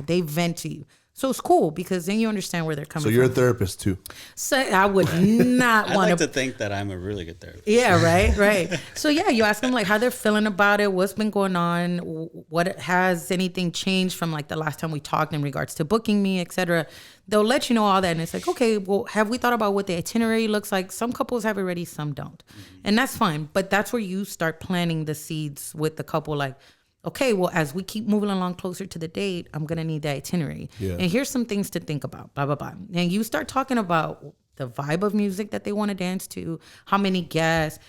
they vent to you. So it's cool because then you understand where they're coming from. So you're a therapist too. So I would not want I like to think that I'm a really good therapist. Yeah, right. So yeah, you ask them like how they're feeling about it, what's been going on, what has anything changed from like the last time we talked in regards to booking me, etc. They'll let you know all that, and it's like, okay, well, have we thought about what the itinerary looks like? Some couples have it ready, some don't, and that's fine. But that's where you start planting the seeds with the couple, like, okay, well, as we keep moving along closer to the date, I'm going to need the itinerary. Yeah. And here's some things to think about, blah, blah, blah. And you start talking about the vibe of music that they want to dance to, how many guests.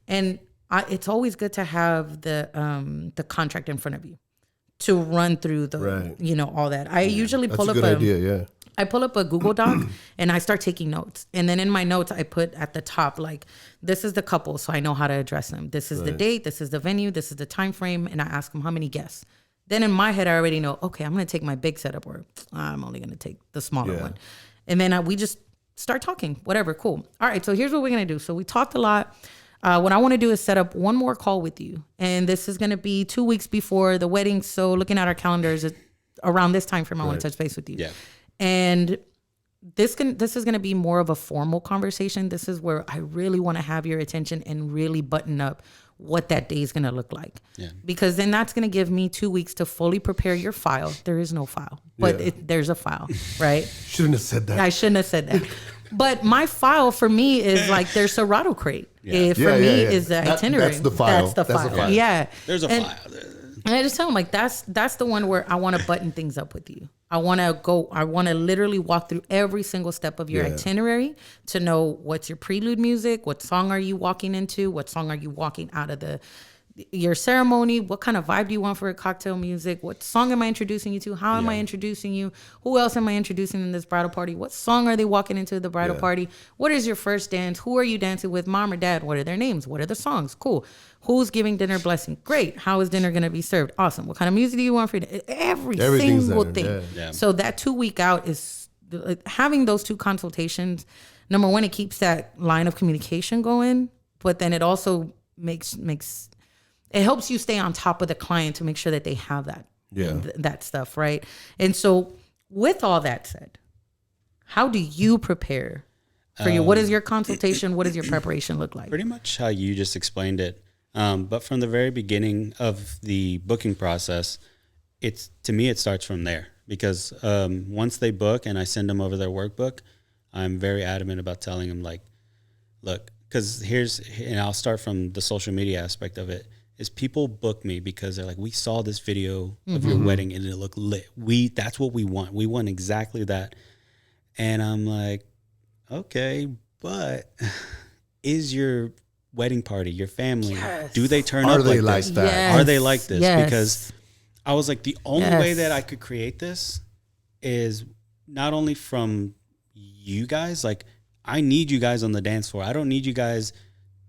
And it's always good to have the contract in front of you to run through all that. I usually pull up I pull up a Google Doc and I start taking notes. And then in my notes, I put at the top, like, this is the couple, so I know how to address them. This is the date, this is the venue, this is the time frame, and I ask them how many guests. Then in my head, I already know, okay, I'm going to take my big setup, or I'm only going to take the smaller one. And then we just start talking, whatever, cool. All right, so here's what we're going to do. So we talked a lot. What I want to do is set up one more call with you. And this is going to be 2 weeks before the wedding. So looking at our calendars, around this time frame, I want to touch base with you. Yeah. And this is going to be more of a formal conversation. This is where I really want to have your attention and really button up what that day is going to look like. Yeah. Because then that's going to give me 2 weeks to fully prepare your file. There is no file, but Yeah. there's a file, right? Shouldn't have said that. I shouldn't have said that. But my file for me is like their Serato crate. Yeah. For me is the itinerary. That's the file. That's the That's the file. file. Yeah. There's a And- file. And I just tell them like that's the one where I want to button things up with you. I want to literally walk through every single step of your Yeah. itinerary to know what's your prelude music, what song are you walking into, what song are you walking out of your ceremony, what kind of vibe do you want for a cocktail music, what song am I introducing you to, how am I introducing you, who else am I introducing in this bridal party, what song are they walking into the bridal party, what is your first dance, who are you dancing with, mom or dad, what are their names, what are the songs, cool, who's giving dinner blessing, great, how is dinner going to be served, awesome, what kind of music do you want for it, Everything's single there, thing. Yeah. So that 2 week out is having those two consultations. Number one, it keeps that line of communication going, but then it also makes it helps you stay on top of the client to make sure that they have that that stuff, right? And so with all that said, how do you prepare for what is your consultation, what does your preparation look like? Pretty much how you just explained it. But from the very beginning of the booking process, to me it starts from there, because once they book and I send them over their workbook, I'm very adamant about telling them like, look, because and I'll start from the social media aspect of it, is people book me because they're like, we saw this video of your wedding and it looked lit. That's what we want. We want exactly that. And I'm like, okay, but is your wedding party, your family, do they turn up they like this? that? Yes. Are they like this? Yes. Because I was like, the only way that I could create this is not only from you guys, like I need you guys on the dance floor. I don't need you guys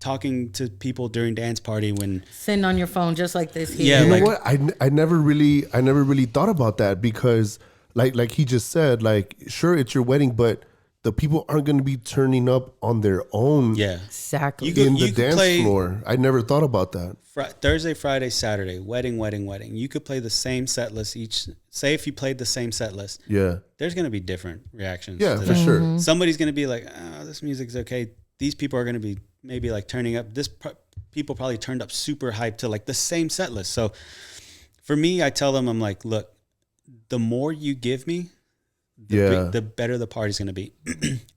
talking to people during dance party when Sitting on your phone just like this here. Yeah, You know like- what? I never really thought about that, because like he just said, like, sure, it's your wedding, but the people aren't going to be turning up on their own Exactly. You in the could dance play- floor. I never thought about that. Thursday, Friday, Saturday, wedding. You could play the same set list each. Say if you played the same set list, Yeah. there's going to be different reactions. Yeah, to for that. sure. Somebody's going to be like, oh, this music's okay. These people are going to be maybe like turning up. People probably turned up super hyped to like the same set list. So for me, I tell them, I'm like, look, the more you give me, the better the party's going to be.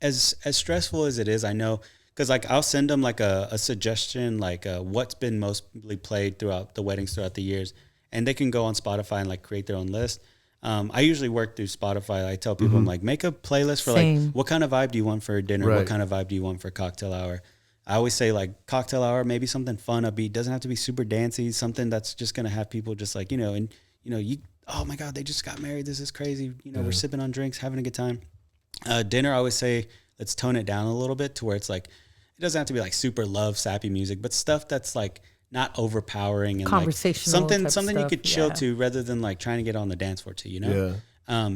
As stressful as it is, I know, because like I'll send them like a suggestion, like what's been mostly played throughout the weddings throughout the years, and they can go on Spotify and like create their own list. I usually work through Spotify. I tell people, I'm like, make a playlist for Same. like, what kind of vibe do you want for dinner? Right. What kind of vibe do you want for cocktail hour? I always say like cocktail hour, maybe something fun, upbeat. Doesn't have to be super dancey. Something that's just gonna have people just like, oh my God, they just got married. This is crazy. We're sipping on drinks, having a good time. Dinner, I always say, let's tone it down a little bit to where it's like, it doesn't have to be like super love sappy music, but stuff that's like not overpowering and Conversational like type something you stuff, could chill yeah. to rather than like trying to get on the dance floor to, Yeah.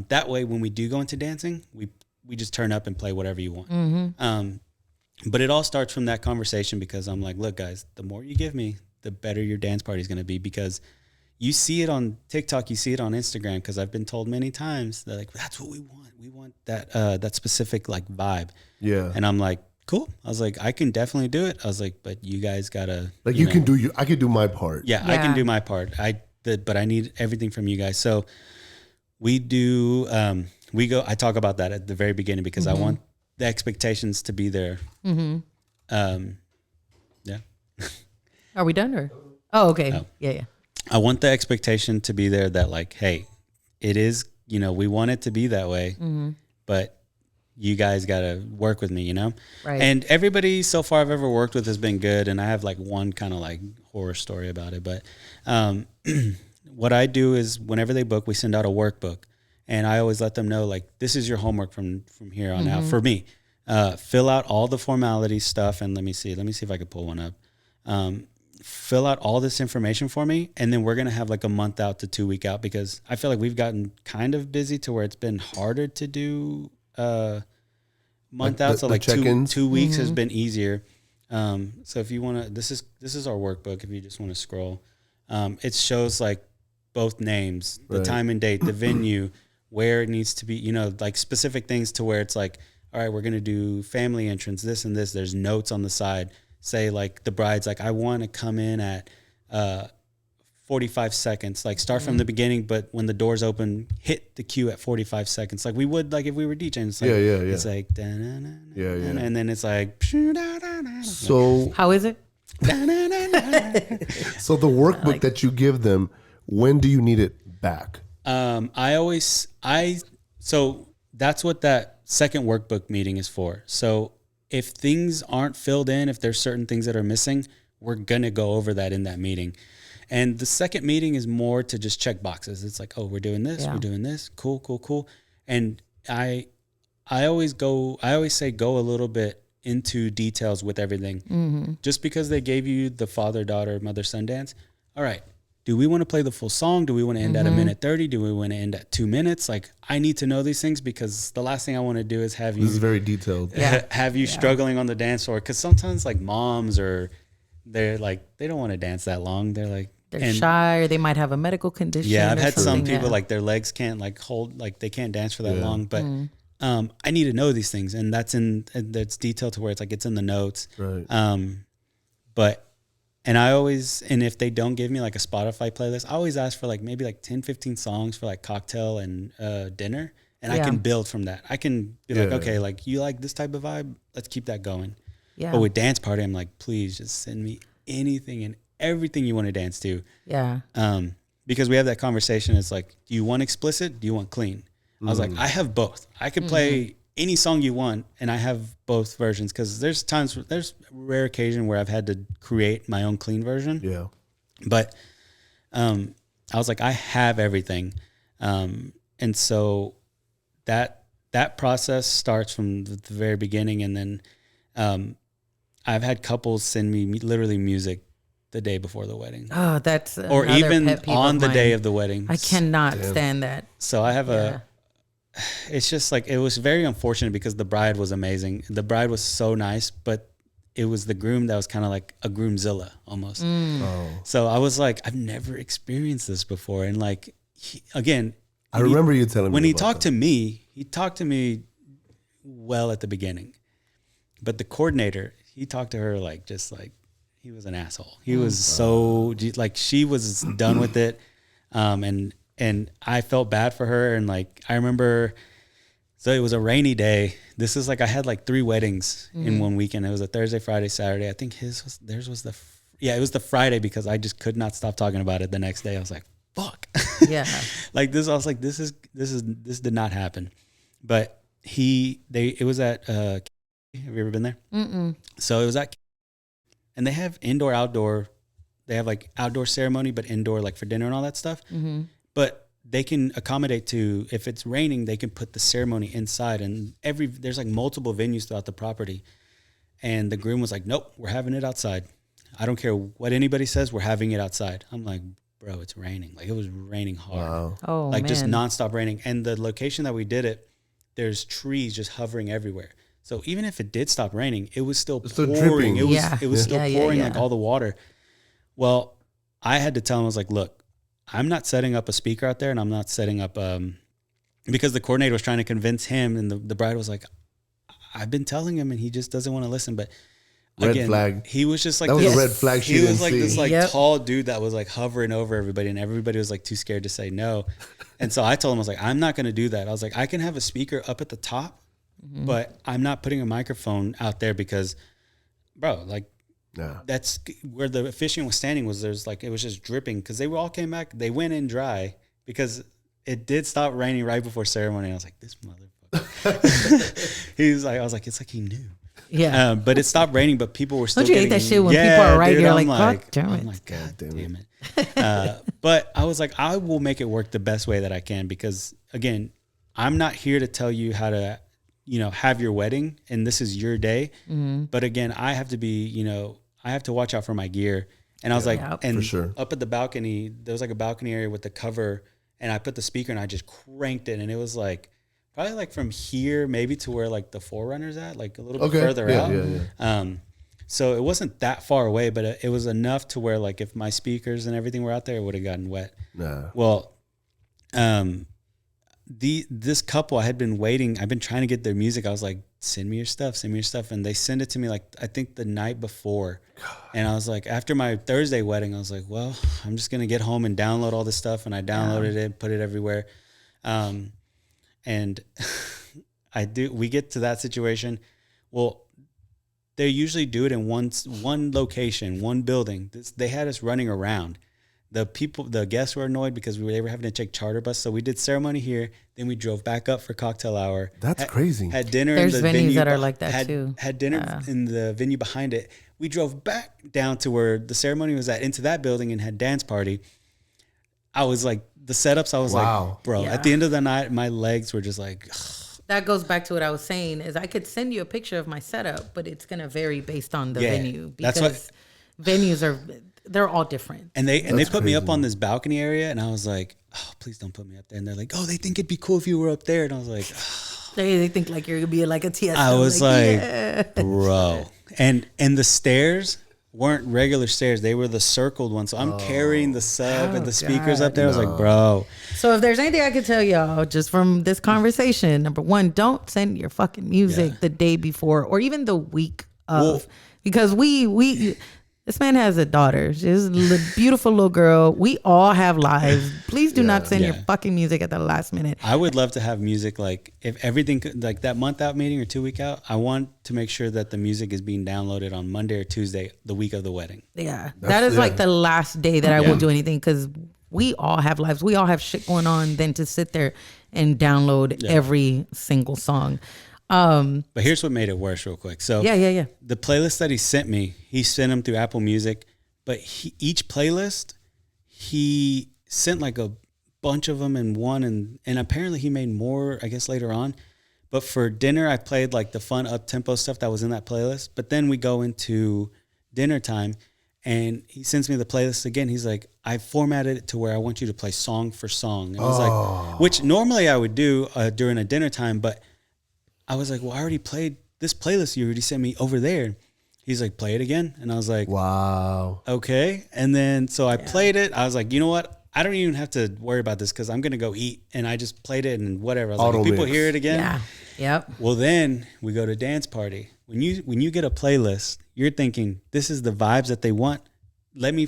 That way, when we do go into dancing, we just turn up and play whatever you want. Mm-hmm. But it all starts from that conversation, because I'm like, look, guys, the more you give me, the better your dance party is going to be, because you see it on TikTok, you see it on Instagram, because I've been told many times that like, that's what we want. We want that specific like vibe. Yeah. And I'm like, cool. I was like, I can definitely do it. I was like, but you guys gotta Like you can know, do I could do my part. Yeah, I can Yeah. do my part. But I need everything from you guys. So we do. I talk about that at the very beginning, because I want the expectations to be there. Yeah. Are we done or? Oh, okay. No. Yeah. I want the expectation to be there that like, hey, it is, we want it to be that way, but you guys got to work with me, Right. And everybody so far I've ever worked with has been good. And I have like one kind of like horror story about it. But what I do is whenever they book, we send out a workbook, and I always let them know, like, this is your homework from here on out for me. Fill out all the formality stuff. And let me see if I could pull one up. Fill out all this information for me, and then we're going to have like a month out to 2 week out, because I feel like we've gotten kind of busy to where it's been harder to do month Like out. the- So the like check-ins? 2 weeks has been easier. So if you want to, this is our workbook. If you just want to scroll, it shows like both names, the Right. time and date, the venue, where it needs to be, you know, like specific things to where it's like, all right, we're going to do family entrance, this and this. There's notes on the side. Say like the bride's like, I want to come in at 45 seconds, like start from the beginning, but when the doors open, hit the cue at 45 seconds. Like we would, like if we were DJing, it's like, it's like, and then it's like, so How is it? so the workbook that you give them, when do you need it back? So that's what that second workbook meeting is for. So if things aren't filled in, if there's certain things that are missing, we're going to go over that in that meeting. And the second meeting is more to just check boxes. It's like, oh, we're doing this, we're doing this. Cool. And I always say go a little bit into details with everything. Just because they gave you the father, daughter, mother, son dance. All right. Do we want to play the full song? Do we want to end at a minute 30? Do we want to end at 2 minutes? Like, I need to know these things because the last thing I want to do is have you. This is very detailed. Have you struggling on the dance floor. Because sometimes, like, moms they're like, they don't want to dance that long. They're like, they're shy, or they might have a medical condition. Yeah, I've had some people like their legs can't like hold, like they can't dance for that long. But I need to know these things, and that's detailed to where it's like it's in the notes. Right. And if they don't give me like a Spotify playlist, I always ask for like maybe like 10, 15 songs for like cocktail and dinner, and I can build from that. I can be like, okay, like you like this type of vibe, let's keep that going. Yeah. But with dance party, I'm like, please just send me anything and everything you want to dance to. Yeah. Because we have that conversation. It's like, do you want explicit? Do you want clean? I was like, I have both. I could play any song you want, and I have both versions. Because there's rare occasion where I've had to create my own clean version. Yeah. But I was like, I have everything. And so that process starts from the very beginning. And then I've had couples send me literally music the day before the wedding. Oh, that's or even on the day of the wedding. I cannot stand that. So I have it's just like, it was very unfortunate because the bride was amazing. The bride was so nice, but it was the groom that was kind of like a groomzilla almost. So I was like, I've never experienced this before. And like, I remember you telling me when he talked to me, he talked to me well at the beginning, but the coordinator, he talked to her like, just like, he was an asshole. He was so like, she was done with it. And I felt bad for her. And like, I remember, so it was a rainy day. This is like, I had like 3 weddings in one weekend. It was a Thursday, Friday, Saturday. I think theirs was it was the Friday because I just could not stop talking about it the next day. I was like, fuck. Yeah. Like this, I was like, this did not happen. But it was at, have you ever been there? Mm-mm. So it was at, and they have indoor, outdoor. They have like outdoor ceremony, but indoor, like for dinner and all that stuff. Mm-hmm. But they can accommodate to, if it's raining, they can put the ceremony inside. And there's like multiple venues throughout the property. And the groom was like, nope, we're having it outside. I don't care what anybody says, we're having it outside. I'm like, bro, it's raining. Like it was raining hard. Wow. Oh, like just nonstop raining. And the location that we did it, there's trees just hovering everywhere. So even if it did stop raining, it was still pouring. It was still pouring like all the water. Well, I had to tell him, I was like, look, I'm not setting up a speaker out there, and I'm not setting up because the coordinator was trying to convince him, and the bride was like, I've been telling him, and he just doesn't want to listen. But red flag. He was just like that was a red flag. He was like this like tall dude that was like hovering over everybody, and everybody was like too scared to say no. And so I told him, I was like, I'm not going to do that. I was like, I can have a speaker up at the top. Mm-hmm. But I'm not putting a microphone out there because, bro, like, that's where the officiant was standing. It was just dripping because they all came back. They went in dry because it did stop raining right before ceremony. I was like, this motherfucker. I was like, it's like he knew. Yeah. But it stopped raining, but people were still. Don't you hate that shit when people are right here? Like, damn it. I'm like, God damn it. But I was like, I will make it work the best way that I can because, again, I'm not here to tell you how to, have your wedding and this is your day. Mm-hmm. But again, I have to be, I have to watch out for my gear. And I was like, and up at the balcony, there was like a balcony area with the cover, and I put the speaker and I just cranked it. And it was like, probably like from here, maybe to where like the Forerunner's at, like a little bit further out. Yeah. So it wasn't that far away, but it was enough to where like if my speakers and everything were out there, it would have gotten wet. Nah. Well, this couple, I had been waiting. I've been trying to get their music. I was like, send me your stuff. And they send it to me like, I think the night before. And I was like, after my Thursday wedding, I was like, well, I'm just going to get home and download all this stuff. And I downloaded it, put it everywhere. And we get to that situation. Well, they usually do it in one location, one building. They had us running around. The guests were annoyed because they were having to take charter bus. So we did ceremony here. Then we drove back up for cocktail hour. That's crazy. Had dinner. There's in the venues venue that are like that too. Had dinner in the venue behind it. We drove back down to where the ceremony was at, into that building, and had dance party. I was like, the setups, I was like, bro, at the end of the night, my legs were just like, ugh. That goes back to what I was saying is I could send you a picture of my setup, but it's going to vary based on the venue because venues they're all different. And they put me up on this balcony area, and I was like, oh, please don't put me up there. And they're like, oh, they think it'd be cool if you were up there. And I was like, oh. They think like you're going to be like a TS. I was like bro. And the stairs weren't regular stairs. They were the circled ones. So I'm carrying the sub and the speakers up there. I was like, bro. So if there's anything I could tell y'all just from this conversation, number one, don't send your fucking music the day before or even the week of, because this man has a daughter. She's a beautiful little girl. We all have lives. Please do not send your fucking music at the last minute. I would love to have music like if everything like that month out meeting or 2 week out. I want to make sure that the music is being downloaded on Monday or Tuesday, the week of the wedding. Yeah, that is like the last day that I will do anything because we all have lives. We all have shit going on. Than to sit there and download every single song. But here's what made it worse real quick. So the playlist that he sent them through Apple Music, but each playlist, he sent like a bunch of them in one. And apparently he made more, I guess, later on. But for dinner, I played like the fun up-tempo stuff that was in that playlist. But then we go into dinner time and he sends me the playlist again. He's like, I formatted it to where I want you to play song for song. And I was like, which normally I would do during a dinner time, but I was like, well, I already played this playlist you already sent me over there. He's like, play it again. And I was like, wow. Okay. And then, so I played it. I was like, you know what? I don't even have to worry about this because I'm going to go eat. And I just played it and whatever. I was like, people hear it again. Yeah. Yep. Well, then we go to dance party. When you get a playlist, you're thinking, this is the vibes that they want. Let me,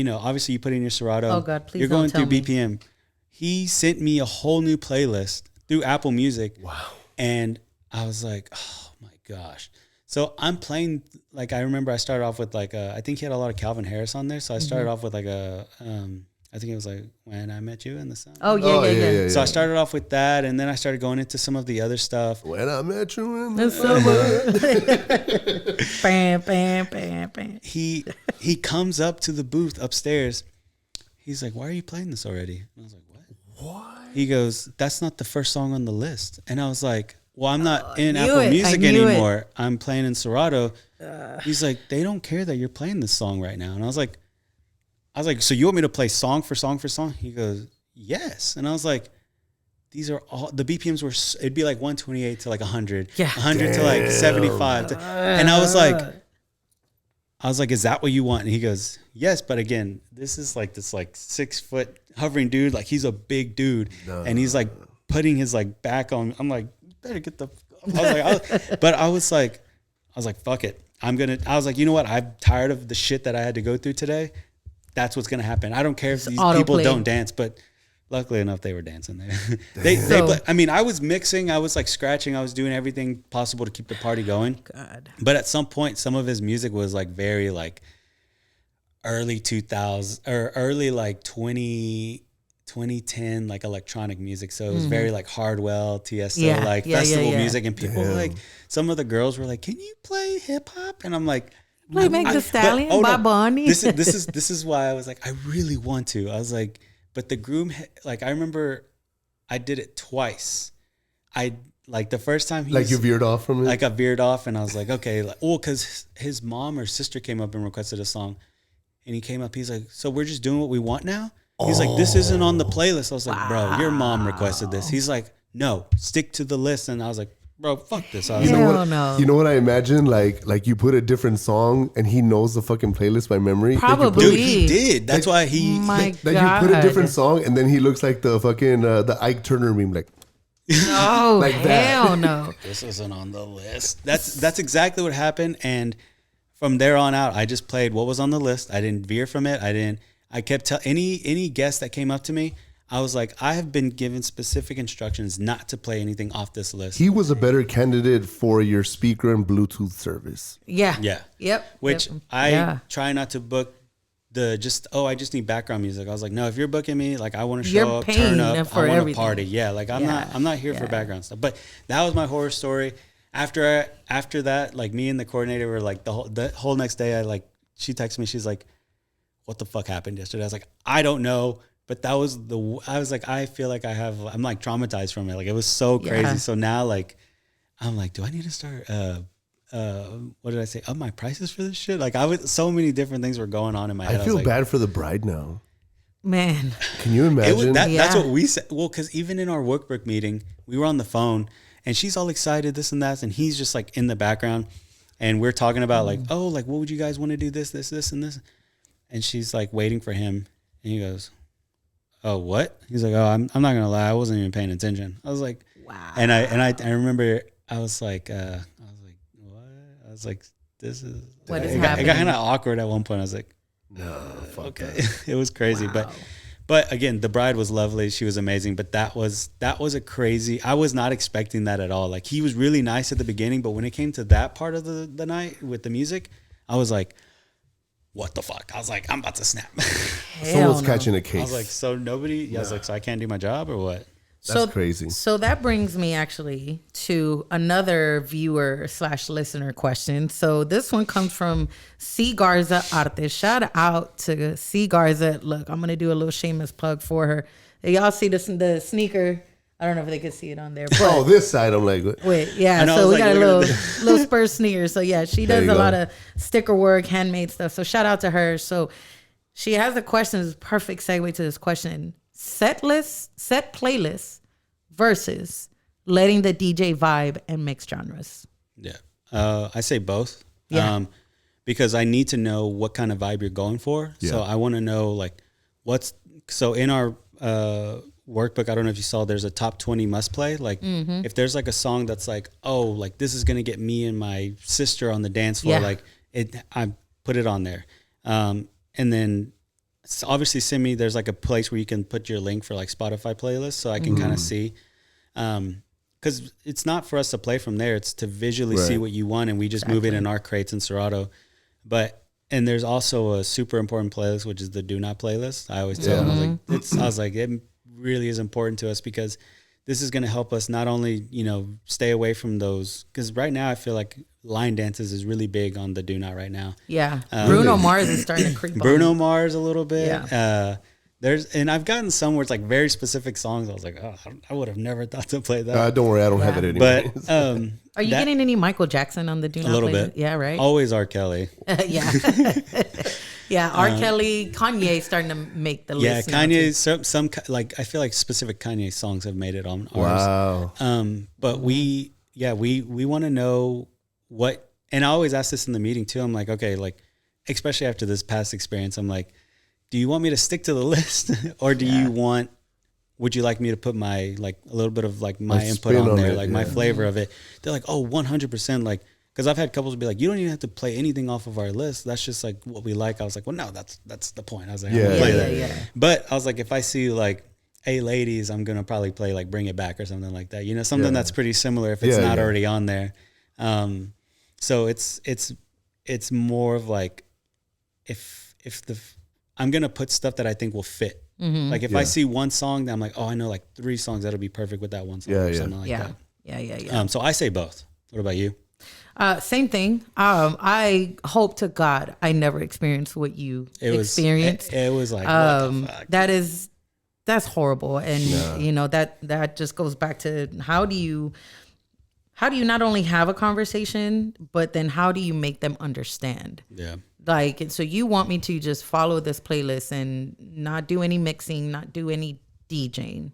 obviously you put in your Serato. Oh God, please You're don't going tell through BPM. He sent me a whole new playlist through Apple Music. Wow. And I was like, oh my gosh. So I'm playing, like, I remember I started off with like, I think he had a lot of Calvin Harris on there. So I started off with like I think it was like When I Met You in the Sun. Oh, yeah. So I started off with that. And then I started going into some of the other stuff. When I Met You in the Summer. Bam, bam, bam, bam. He comes up to the booth upstairs. He's like, why are you playing this already? And I was like, what? He goes, that's not the first song on the list. And I was like, well, I'm not in Apple Music anymore. I'm playing in Serato. He's like, they don't care that you're playing this song right now. And I was like, so you want me to play song for song for song? He goes, yes. And I was like, these are all, the BPMs were, it'd be like 128 to like 100, 100 to like 75. And I was like, is that what you want? And he goes, yes. But again, this is like this like 6 foot hovering dude. Like he's a big dude. And he's like putting his like back on. I'm like, better get the, I was like, fuck it. I was like, you know what? I'm tired of the shit that I had to go through today. That's what's going to happen. I don't care if these people don't dance, but luckily enough, they were dancing there. I was mixing, I was like scratching, I was doing everything possible to keep the party going. God. But at some point, some of his music was like very like early 2000s or early like 2010 like electronic music. So it was very like Hardwell, Tiesto, festival music. And people were like, some of the girls were like, can you play hip hop? And I'm like, play Meg Thee Stallion, Bob Bunny. This is why I was like, I really want to. I was like, but the groom, like, I remember I did it twice. I like the first time you veered off from it? Like I veered off and I was like, okay, because his mom or sister came up and requested a song. And he came up, he's like, so we're just doing what we want now? He's like, this isn't on the playlist. I was like, bro, your mom requested this. He's like, no, stick to the list. And I was like, bro, fuck this. I was you know what I imagine? Like you put a different song and he knows the fucking playlist by memory. Probably. Dude, he did. That's why he... you put a different song and then he looks like the fucking, the Ike Turner meme, like... Oh, Like that. hell no. This isn't on the list. That's exactly what happened. And from there on out, I just played what was on the list. I didn't veer from it. I kept telling any guest that came up to me, I was like, I have been given specific instructions not to play anything off this list. He was a better candidate for your speaker and Bluetooth service. Yeah. Yeah. Yep. Which Yep. I Yeah. try not to book I just need background music. I was like, no, if you're booking me, like I want to You're show up, paying turn up, for I want to everything. party. Yeah, like I'm not here for background stuff. But that was my horror story. After that, like me and the coordinator were like the whole next day, she texted me, she's like, what the fuck happened yesterday? I was like, I don't know. But that was I was like, I feel like I'm like traumatized from it. Like it was so crazy. Yeah. So now like, I'm like, do I need to start, what did I say? Up my prices for this shit? Like so many different things were going on in my head. I feel was like, bad for the bride now. Man. Can you imagine? That's Yeah. what we said. Well, because even in our workbook meeting, we were on the phone and she's all excited, this and that. And he's just like in the background. And we're talking about like, oh, like, what would you guys want to do? This, and this. And she's like waiting for him. And he goes, oh, what? He's like, oh, I'm not going to lie. I wasn't even paying attention. I was like, Wow. And I remember I was like, what? I was like, this is, What is it got happening? kind of awkward at one point. I was like, no, fuck okay. that. It was crazy. Wow. But again, the bride was lovely. She was amazing. But that was a crazy, I was not expecting that at all. Like he was really nice at the beginning, but when it came to that part of the night with the music, I was like, what the fuck? I was like, I'm about to snap. Someone's no. catching a I case. was like, so nobody, I was like, so I can't do my job or what? That's crazy. So that brings me actually to another viewer / listener question. So this one comes from C Garza Arte. Shout out to C Garza. Look, I'm gonna do a little shameless plug for her. Y'all see the sneaker? I don't know if they can see it on there. But Oh, this side, I'm like, wait, yeah. I know, I So was we like, got a looking at little Spurs sneaker. So yeah, she There does you a go. lot of sticker work, handmade stuff. So shout out to her. So she has a question. It's a perfect segue to this question. Set playlists versus letting the DJ vibe and mix genres. Yeah. I say both. Yeah. Because I need to know what kind of vibe you're going for. Yeah. So I want to know like so in our workbook, I don't know if you saw, there's a top 20 must play. Like if there's like a song that's like, oh, like this is going to get me and my sister on the dance floor. Yeah. Like I put it on there. And then obviously send me, there's like a place where you can put your link for like Spotify playlists. So I can kind of see, cause it's not for us to play from there. It's to visually see Right. what you want. And we just move it in our crates in Serato. And there's also a super important playlist, which is the Do Not playlist. I always tell them, I was like, it really is important to us because this is going to help us not only, stay away from those. Because right now I feel like line dances is really big on the Do Not right now. Yeah. Bruno Mars is starting to creep Bruno on. Mars a little bit. Yeah. And I've gotten some where it's like very specific songs. I was like, oh, I would have never thought to play that. Don't worry, I don't have it anymore. But Are you getting any Michael Jackson on the Do a Not little playlist? bit? Yeah, right? Always R. Kelly. Yeah. Yeah, R. Kelly, Kanye starting to make the Yeah, list. now, Kanye. too. Some like I feel like specific Kanye songs have made it on ours. Wow. But we want to know what, and I always ask this in the meeting too. I'm like, okay, like especially after this past experience, I'm like, do you want me to stick to the list, or would you like me to put my like a little bit of like my Like input spin on on there, it, like my yeah. flavor of it? They're like, oh, 100%, like. Because I've had couples be like, you don't even have to play anything off of our list. That's just like what we like. I was like, well, no, that's the point. I was like, I'm Yeah. gonna play Yeah, that. yeah. But I was like, if I see like, hey, ladies, I'm gonna probably play like Bring It Back or something like that. Something Yeah. that's pretty similar if it's Yeah, not yeah. already on there. So it's more of like, I'm gonna put stuff that I think will fit. Like if I Yeah. see one song that I'm like, oh, I know like 3 songs that'll be perfect with that one song Yeah, or yeah. something like Yeah. that. Yeah. So I say both. What about you? Same thing. I hope to God I never experienced what you experienced. It was like, what the fuck? That's horrible. And that just goes back to how do you not only have a conversation, but then how do you make them understand? Yeah. Like, so you want me to just follow this playlist and not do any mixing, not do any DJing.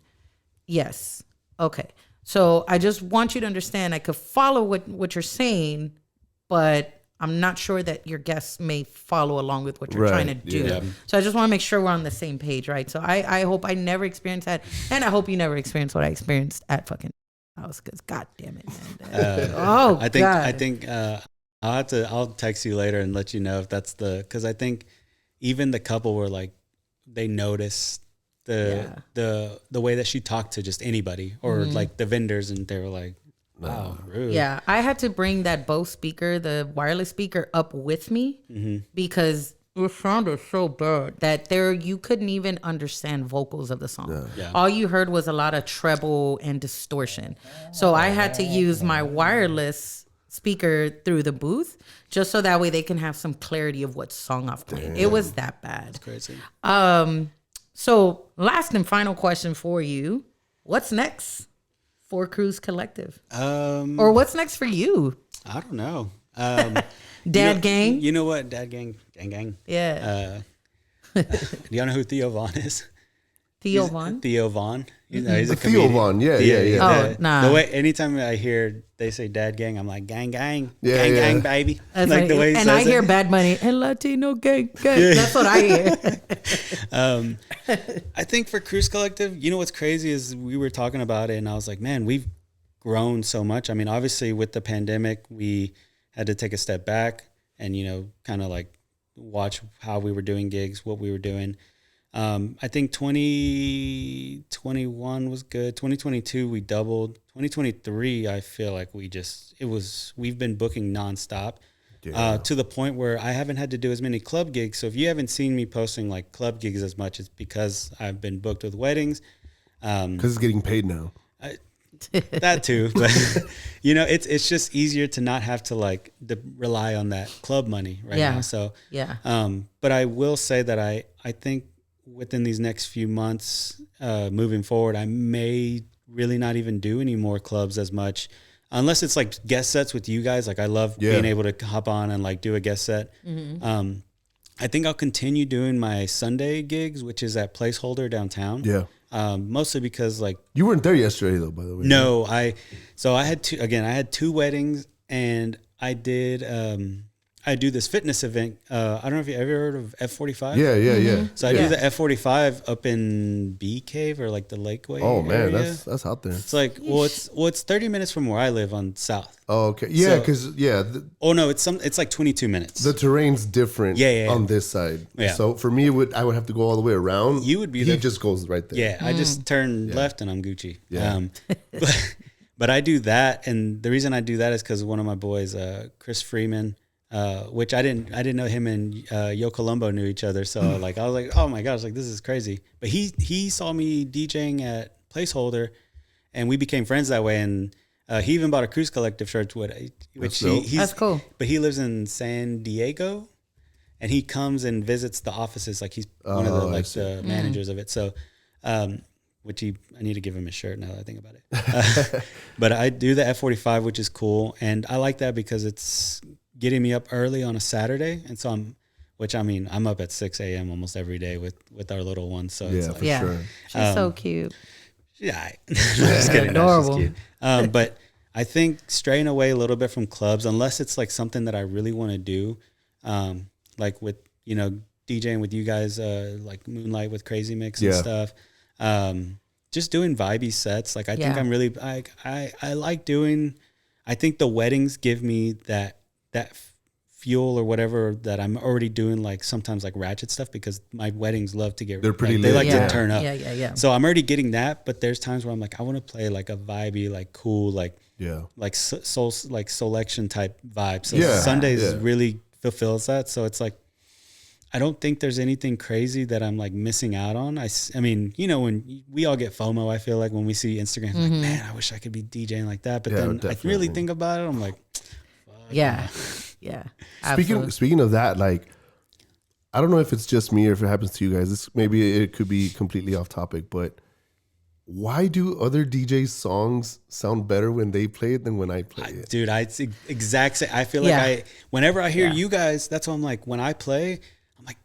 Yes. Okay. So I just want you to understand I could follow what you're saying, but I'm not sure that your guests may follow along with what you're Right, trying to do. yeah. So I just want to make sure we're on the same page, right? So I hope I never experience that. And I hope you never experience what I experienced at fucking I was because God damn it, man. Oh, I think God. I think I'll text you later and let you know if that's because I think even the couple were like they noticed the way that she talked to just anybody or like the vendors, and they were like, wow, rude. Yeah, I had to bring that Bose speaker, the wireless speaker, up with me because it sounded so bad that you couldn't even understand vocals of the song. Yeah. All you heard was a lot of treble and distortion. So I had to use my wireless speaker through the booth just so that way they can have some clarity of what song I've played. It was that bad. That's crazy. So last and final question for you. What's next for Cruise Collective? Or what's next for you? I don't know. Dad Gang? You know what? Dad Gang. Gang. Yeah. Do y'all know who Theo Vaughn is? Theo Vaughn? Theo Vaughn. He's a Theo comedian. Vaughn, yeah. Oh, nah. The way anytime I hear they say Dad Gang, I'm like gang, Yeah, gang, yeah. baby. That's like right. the way he and says I hear it. Bad Money and Latino gang. That's what I hear. I think for Cruise Collective, you know what's crazy is we were talking about it, and I was like, man, we've grown so much. I mean, obviously with the pandemic, we had to take a step back and kind of like watch how we were doing gigs, what we were doing. I think 2021 was good. 2022 we doubled. 2023 I feel like we've been booking nonstop. To the point where I haven't had to do as many club gigs. So if you haven't seen me posting like club gigs as much, it's because I've been booked with weddings. Because it's getting paid now. That too, but it's just easier to not have to like rely on that club money right now. So but I will say that I think within these next few months, moving forward, I may really not even do any more clubs as much, unless it's like guest sets with you guys. Like I love being able to hop on and like do a guest set. I think I'll continue doing my Sunday gigs, which is at Placeholder downtown. Yeah. Mostly because like you weren't there yesterday though, by the way. No, I had two weddings, and I do this fitness event. I don't know if you ever heard of F45. Yeah. So I do the F45 up in Bee Cave or like the Lakeway. Oh man, area. that's out there. It's like it's 30 minutes from where I live on South. Oh, okay. Yeah, because it's like 22 minutes. The terrain's different on this side. Yeah. So for me, I would have to go all the way around. You would be He just goes right there. Yeah, I just turn left and I'm Gucci. Yeah. But I do that, and the reason I do that is because one of my boys, Chris Freeman, which I didn't know him and Yo Colombo knew each other. So like I was like, oh my gosh, like this is crazy. But he saw me DJing at Placeholder, and we became friends that way. And he even bought a Cruise Collective shirt, which that's cool. But he lives in San Diego, and he comes and visits the offices. Like he's one of the managers of it. So, I need to give him a shirt now that I think about it. But I do the F45, which is cool, and I like that because it's getting me up early on a Saturday, and so I'm up at 6 a.m. almost every day with our little one. So it's like, sure. She's so cute. Yeah, just kidding. Adorable. No, she's cute. But I think straying away a little bit from clubs, unless it's like something that I really want to do, like with DJing with you guys, like Moonlight with Crazy Mix and stuff. Just doing vibey sets. Like I think I'm really I like doing. I think the weddings give me that fuel or whatever that I'm already doing, like sometimes like ratchet stuff, because my weddings love to get, they're pretty they like lit. to turn up. Yeah. So I'm already getting that, but there's times where I'm like, I want to play like a vibey, like cool, like soul, like selection type vibe. So Sundays really fulfills that. So it's like, I don't think there's anything crazy that I'm like missing out on. I mean, when we all get FOMO, I feel like when we see Instagram, like, man, I wish I could be DJing like that. But then definitely. I really think about it. I'm like, yeah. Speaking of that, like, I don't know if it's just me or if it happens to you guys. Maybe it could be completely off topic, but why do other DJs' songs sound better when they play it than when I play it? Dude, it's exact same. I feel like whenever I hear you guys, that's why I'm like, when I play, I'm like,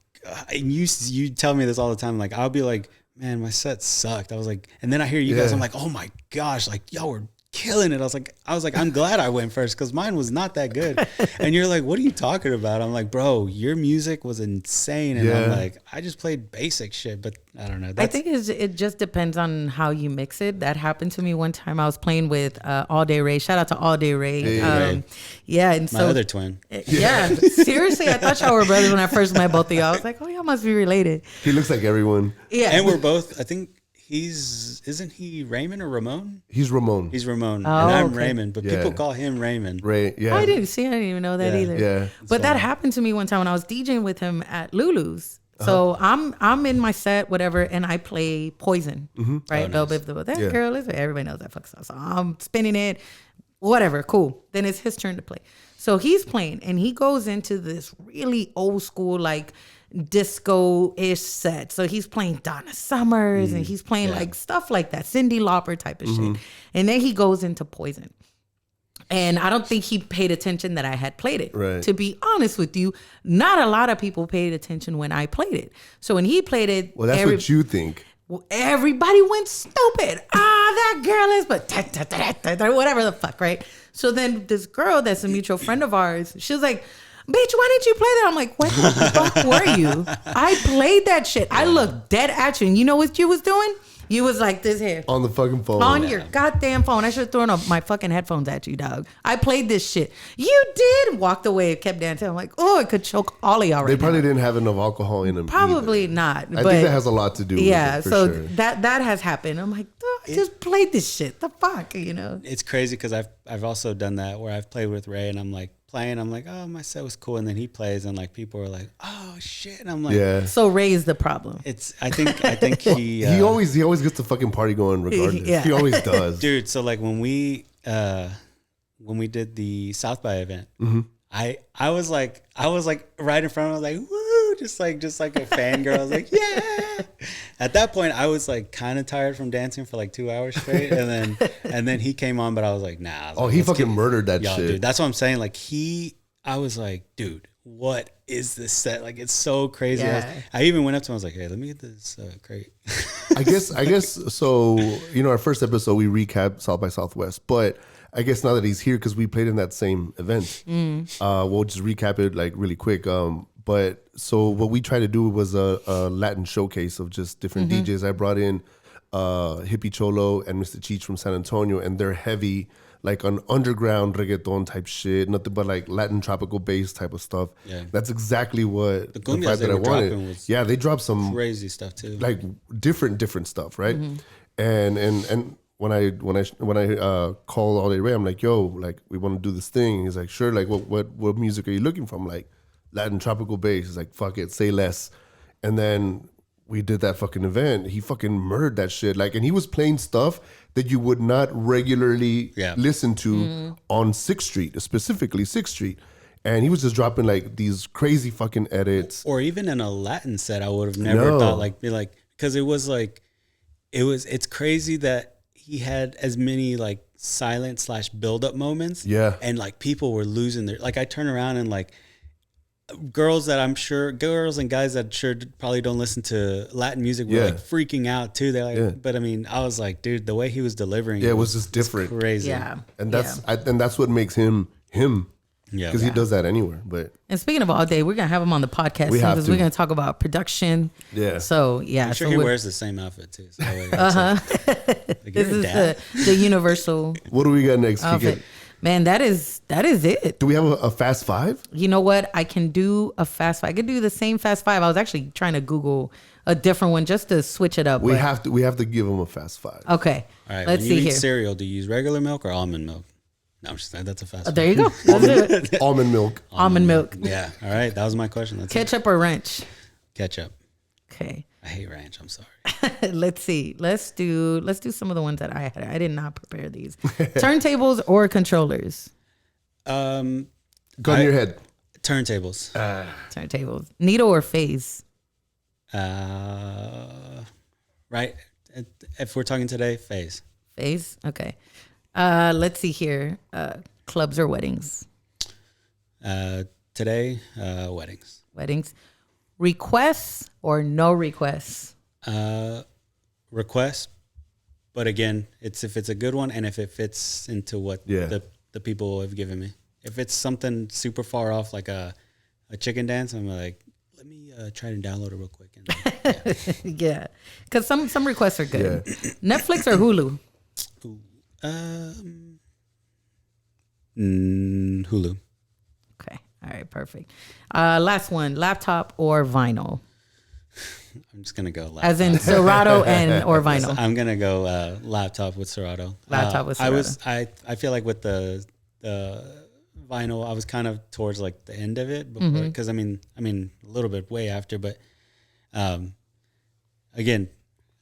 and you tell me this all the time. Like, I'll be like, man, my set sucked. I was like, and then I hear you guys, I'm like, oh my gosh, like y'all were killing it. I was like, I'm glad I went first because mine was not that good. And you're like, what are you talking about? I'm like, bro, your music was insane. And I'm like, I just played basic shit, but I don't know. I think it just depends on how you mix it. That happened to me one time. I was playing with All Day Ray. Shout out to All Day Ray. Hey, yeah, and my so other twin. Yeah, seriously, I thought y'all were brothers when I first met both of y'all. I was like, oh, y'all must be related. He looks like everyone. Yeah, And we're both, I think isn't he Raymond or Ramon? He's Ramon. He's Ramon. Oh, and I'm okay. Raymond, but people call him Raymond. Ray, yeah. I didn't even know that either. Yeah. But that happened to me one time when I was DJing with him at Lulu's. So I'm in my set, whatever, and I play Poison, right? Oh, nice. That girl is, everybody knows that fuck stuff. So I'm spinning it, whatever, cool. Then it's his turn to play. So he's playing, and he goes into this really old school, like disco-ish set. So he's playing Donna Summers, and he's playing like stuff like that, Cyndi Lauper type of shit. And then he goes into Poison. And I don't think he paid attention that I had played it. Right. To be honest with you, not a lot of people paid attention when I played it. So when he played it, Well, that's what you think. everybody went stupid. That girl is, but whatever the fuck, right? So then this girl that's a mutual friend of ours, she was like, bitch, why didn't you play that? I'm like, what the fuck were you? I played that shit. I looked dead at you. And you know what you was doing? You was like this here. On the fucking phone. On your goddamn phone. I should have thrown up my fucking headphones at you, dog. I played this shit. You did. Walked away, kept dancing. I'm like, oh, it could choke all of y'all right They probably now. didn't have enough alcohol in them. Probably either. not. I but think that has a lot to do with it, for so sure. that has happened. I'm like, oh, I just played this shit. The fuck, you know? It's crazy because I've also done that where I've played with Ray and I'm like playing. I'm like, oh, my set was cool. And then he plays and like people are like, oh shit. And I'm like, Yeah. So Ray's the problem. I think he He always gets the fucking party going regardless. Yeah. He always does. dude. So like when we did the South by event, I was like right in front. I was like, woo, just like a fangirl. I was like, yeah. At that point, I was like kind of tired from dancing for like 2 hours straight, and then he came on, but I was like, nah. I was like, He let's fucking get- murdered that Yo, shit. dude. That's what I'm saying. Like I was like, dude, what is this set? Like it's so crazy. Yeah. I even went up to him. I was like, hey, let me get this crate. I guess so. You know, our first episode we recapped South by Southwest, but I guess now that he's here because we played in that same event, we'll just recap it like really quick. But so what we tried to do was a Latin showcase of just different DJs. I brought in Hippie Cholo and Mr. Cheech from San Antonio, and they're heavy, like an underground reggaeton type shit, nothing but like Latin tropical bass type of stuff. Yeah. That's exactly what the cumbias vibe they that I were wanted. dropping was Yeah, they dropped some Crazy stuff too. like different stuff, right? And when I called All Day Ray, I'm like, yo, like we want to do this thing. He's like, sure. Like what music are you looking for? I'm like, Latin tropical bass. He's like, fuck it, say less. And then we did that fucking event. He fucking murdered that shit. Like, and he was playing stuff that you would not regularly listen to on 6th Street, specifically 6th Street. And he was just dropping like these crazy fucking edits. Or even in a Latin set, I would have never thought because it's crazy that he had as many like silent / build up moments. Yeah. And like people were losing their, like I turn around and like girls and guys that sure probably don't listen to Latin music were like freaking out too. They're like, but I mean, I was like, dude, the way he was delivering. It was just different. Crazy. Yeah. And that's what makes him. Yeah. Because he does that anywhere. But And speaking of All Day, we're gonna have him on the podcast We have because to. we're gonna talk about production. Yeah. So yeah, I'm sure so he we're- wears the same outfit too. So This is the universal what do we got next, outfit. Kickit? Man, that is it. Do we have a fast five? You know what? I can do a fast five. I could do the same fast five. I was actually trying to Google a different one just to switch it up. We but- have to give him a fast five. Okay. All right. Let's when see you eat here. cereal, do you use regular milk or almond milk? No, I'm just saying that's a fast. There you go. Let's do it. Almond milk. Almond milk. Yeah. All right. That was my question. That's it. Ketchup or ranch? Ketchup. Okay. I hate ranch. I'm sorry. Let's see. Let's do some of the ones that I had. I did not prepare these. Turntables or controllers? Gun to your head. Turntables. Turntables. Needle or phase? Right. If we're talking today, phase. Phase. Okay. Let's see here. Clubs or weddings? Today, weddings. Weddings. Requests or no requests? Request. But again, it's if it's a good one and if it fits into what the people have given me. If it's something super far off, like a chicken dance, I'm like, let me try to download it real quick. And, Yeah, because some requests are good. Netflix or Hulu? Hulu. Okay, all right, perfect. Last one, laptop or vinyl? I'm just gonna go laptop. As in Serato and or vinyl. I'm gonna go laptop with Serato. Laptop with Serato. I feel like with the vinyl, I was kind of towards like the end of it because I mean a little bit way after, but again,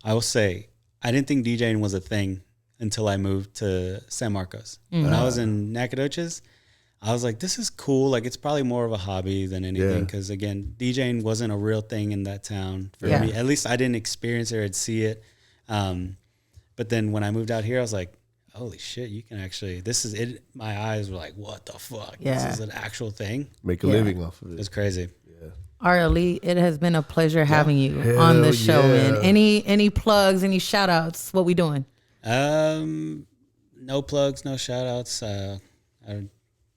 I will say I didn't think DJing was a thing until I moved to San Marcos. When I was in Nacogdoches, I was like, this is cool. Like, it's probably more of a hobby than anything. Because, again, DJing wasn't a real thing in that town for me. At least I didn't experience it or see it. But then when I moved out here, I was like, holy shit, you can actually, this is it. My eyes were like, what the fuck? Yeah. This is an actual thing. Make a living off of it. It's crazy. RLE, it has been a pleasure having you on the show, man. Any plugs, any shout outs? What we doing? No plugs, no shout outs.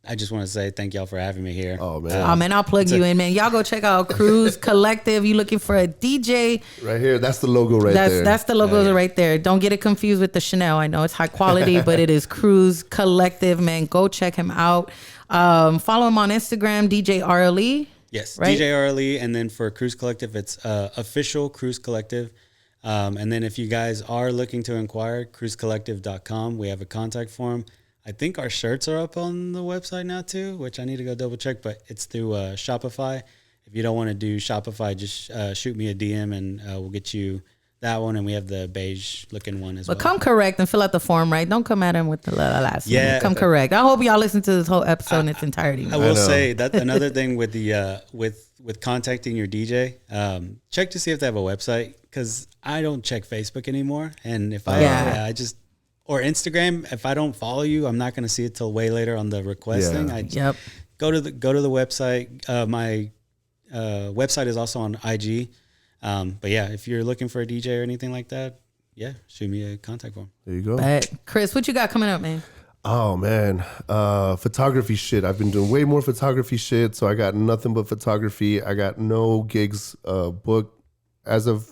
I just want to say thank y'all for having me here. Oh, man. Oh, man, I'll plug you in, man. Y'all go check out Cruise Collective. You looking for a DJ. Right here. That's the logo there. That's the logo right there. Don't get it confused with the Chanel. I know it's high quality, but it is Cruise Collective, man. Go check him out. Follow him on Instagram, DJ RLE. Yes, right? DJ RLE. And then for Cruise Collective, it's official Cruise Collective. And then if you guys are looking to inquire, cruisecollective.com. We have a contact form. I think our shirts are up on the website now too, which I need to go double check, but it's through Shopify. If you don't want to do Shopify, just shoot me a DM and we'll get you that one. And we have the beige looking one as well. But come correct and fill out the form, right? Don't come at him with the last Yeah. one. Come correct. I hope y'all listen to this whole episode in its entirety. I will say that another thing with the with contacting your DJ, check to see if they have a website, because I don't check Facebook anymore. And if I just, or Instagram, if I don't follow you, I'm not going to see it till way later on the request thing. Go to the website. My website is also on IG. But yeah, if you're looking for a DJ or anything like that, shoot me a contact form. There you go. But Chris, what you got coming up, man? Oh, man. Photography shit. I've been doing way more photography shit, so I got nothing but photography. I got no gigs booked as of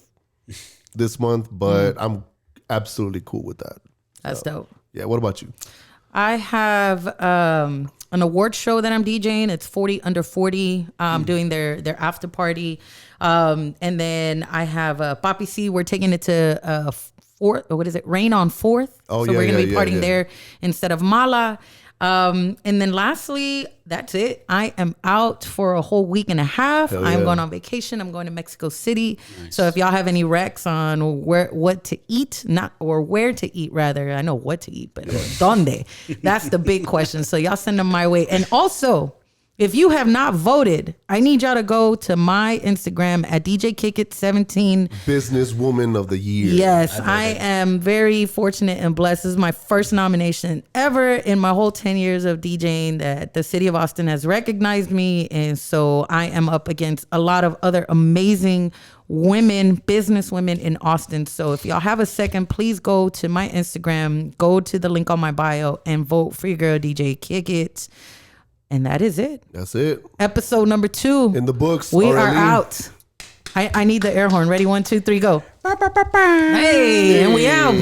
this month, but I'm absolutely cool with that. That's dope. Yeah, what about you? I have an award show that I'm DJing. It's 40 Under 40. Doing their after party. And then I have Papi C. We're taking it to Rain on 4th. Oh, so we're going to be partying there instead of Mala. And then lastly, that's it. I am out for a whole week and a half. I'm going on vacation. I'm going to Mexico City. Nice. So if y'all have any recs on what to eat, where to eat rather. I know what to eat, but donde? That's the big question. So y'all send them my way. And also, if you have not voted, I need y'all to go to my Instagram at DJ Kickit 17. Businesswoman of the Year. Yes, I am very fortunate and blessed. This is my first nomination ever in my whole 10 years of DJing that the city of Austin has recognized me. And so I am up against a lot of other amazing business women in Austin. So if y'all have a second, please go to my Instagram, go to the link on my bio and vote for your girl, DJ Kickit. And that is it. That's it. Episode number 2. In the books. We are out. I need the air horn. Ready? 1, 2, 3, go. Hey, and we out.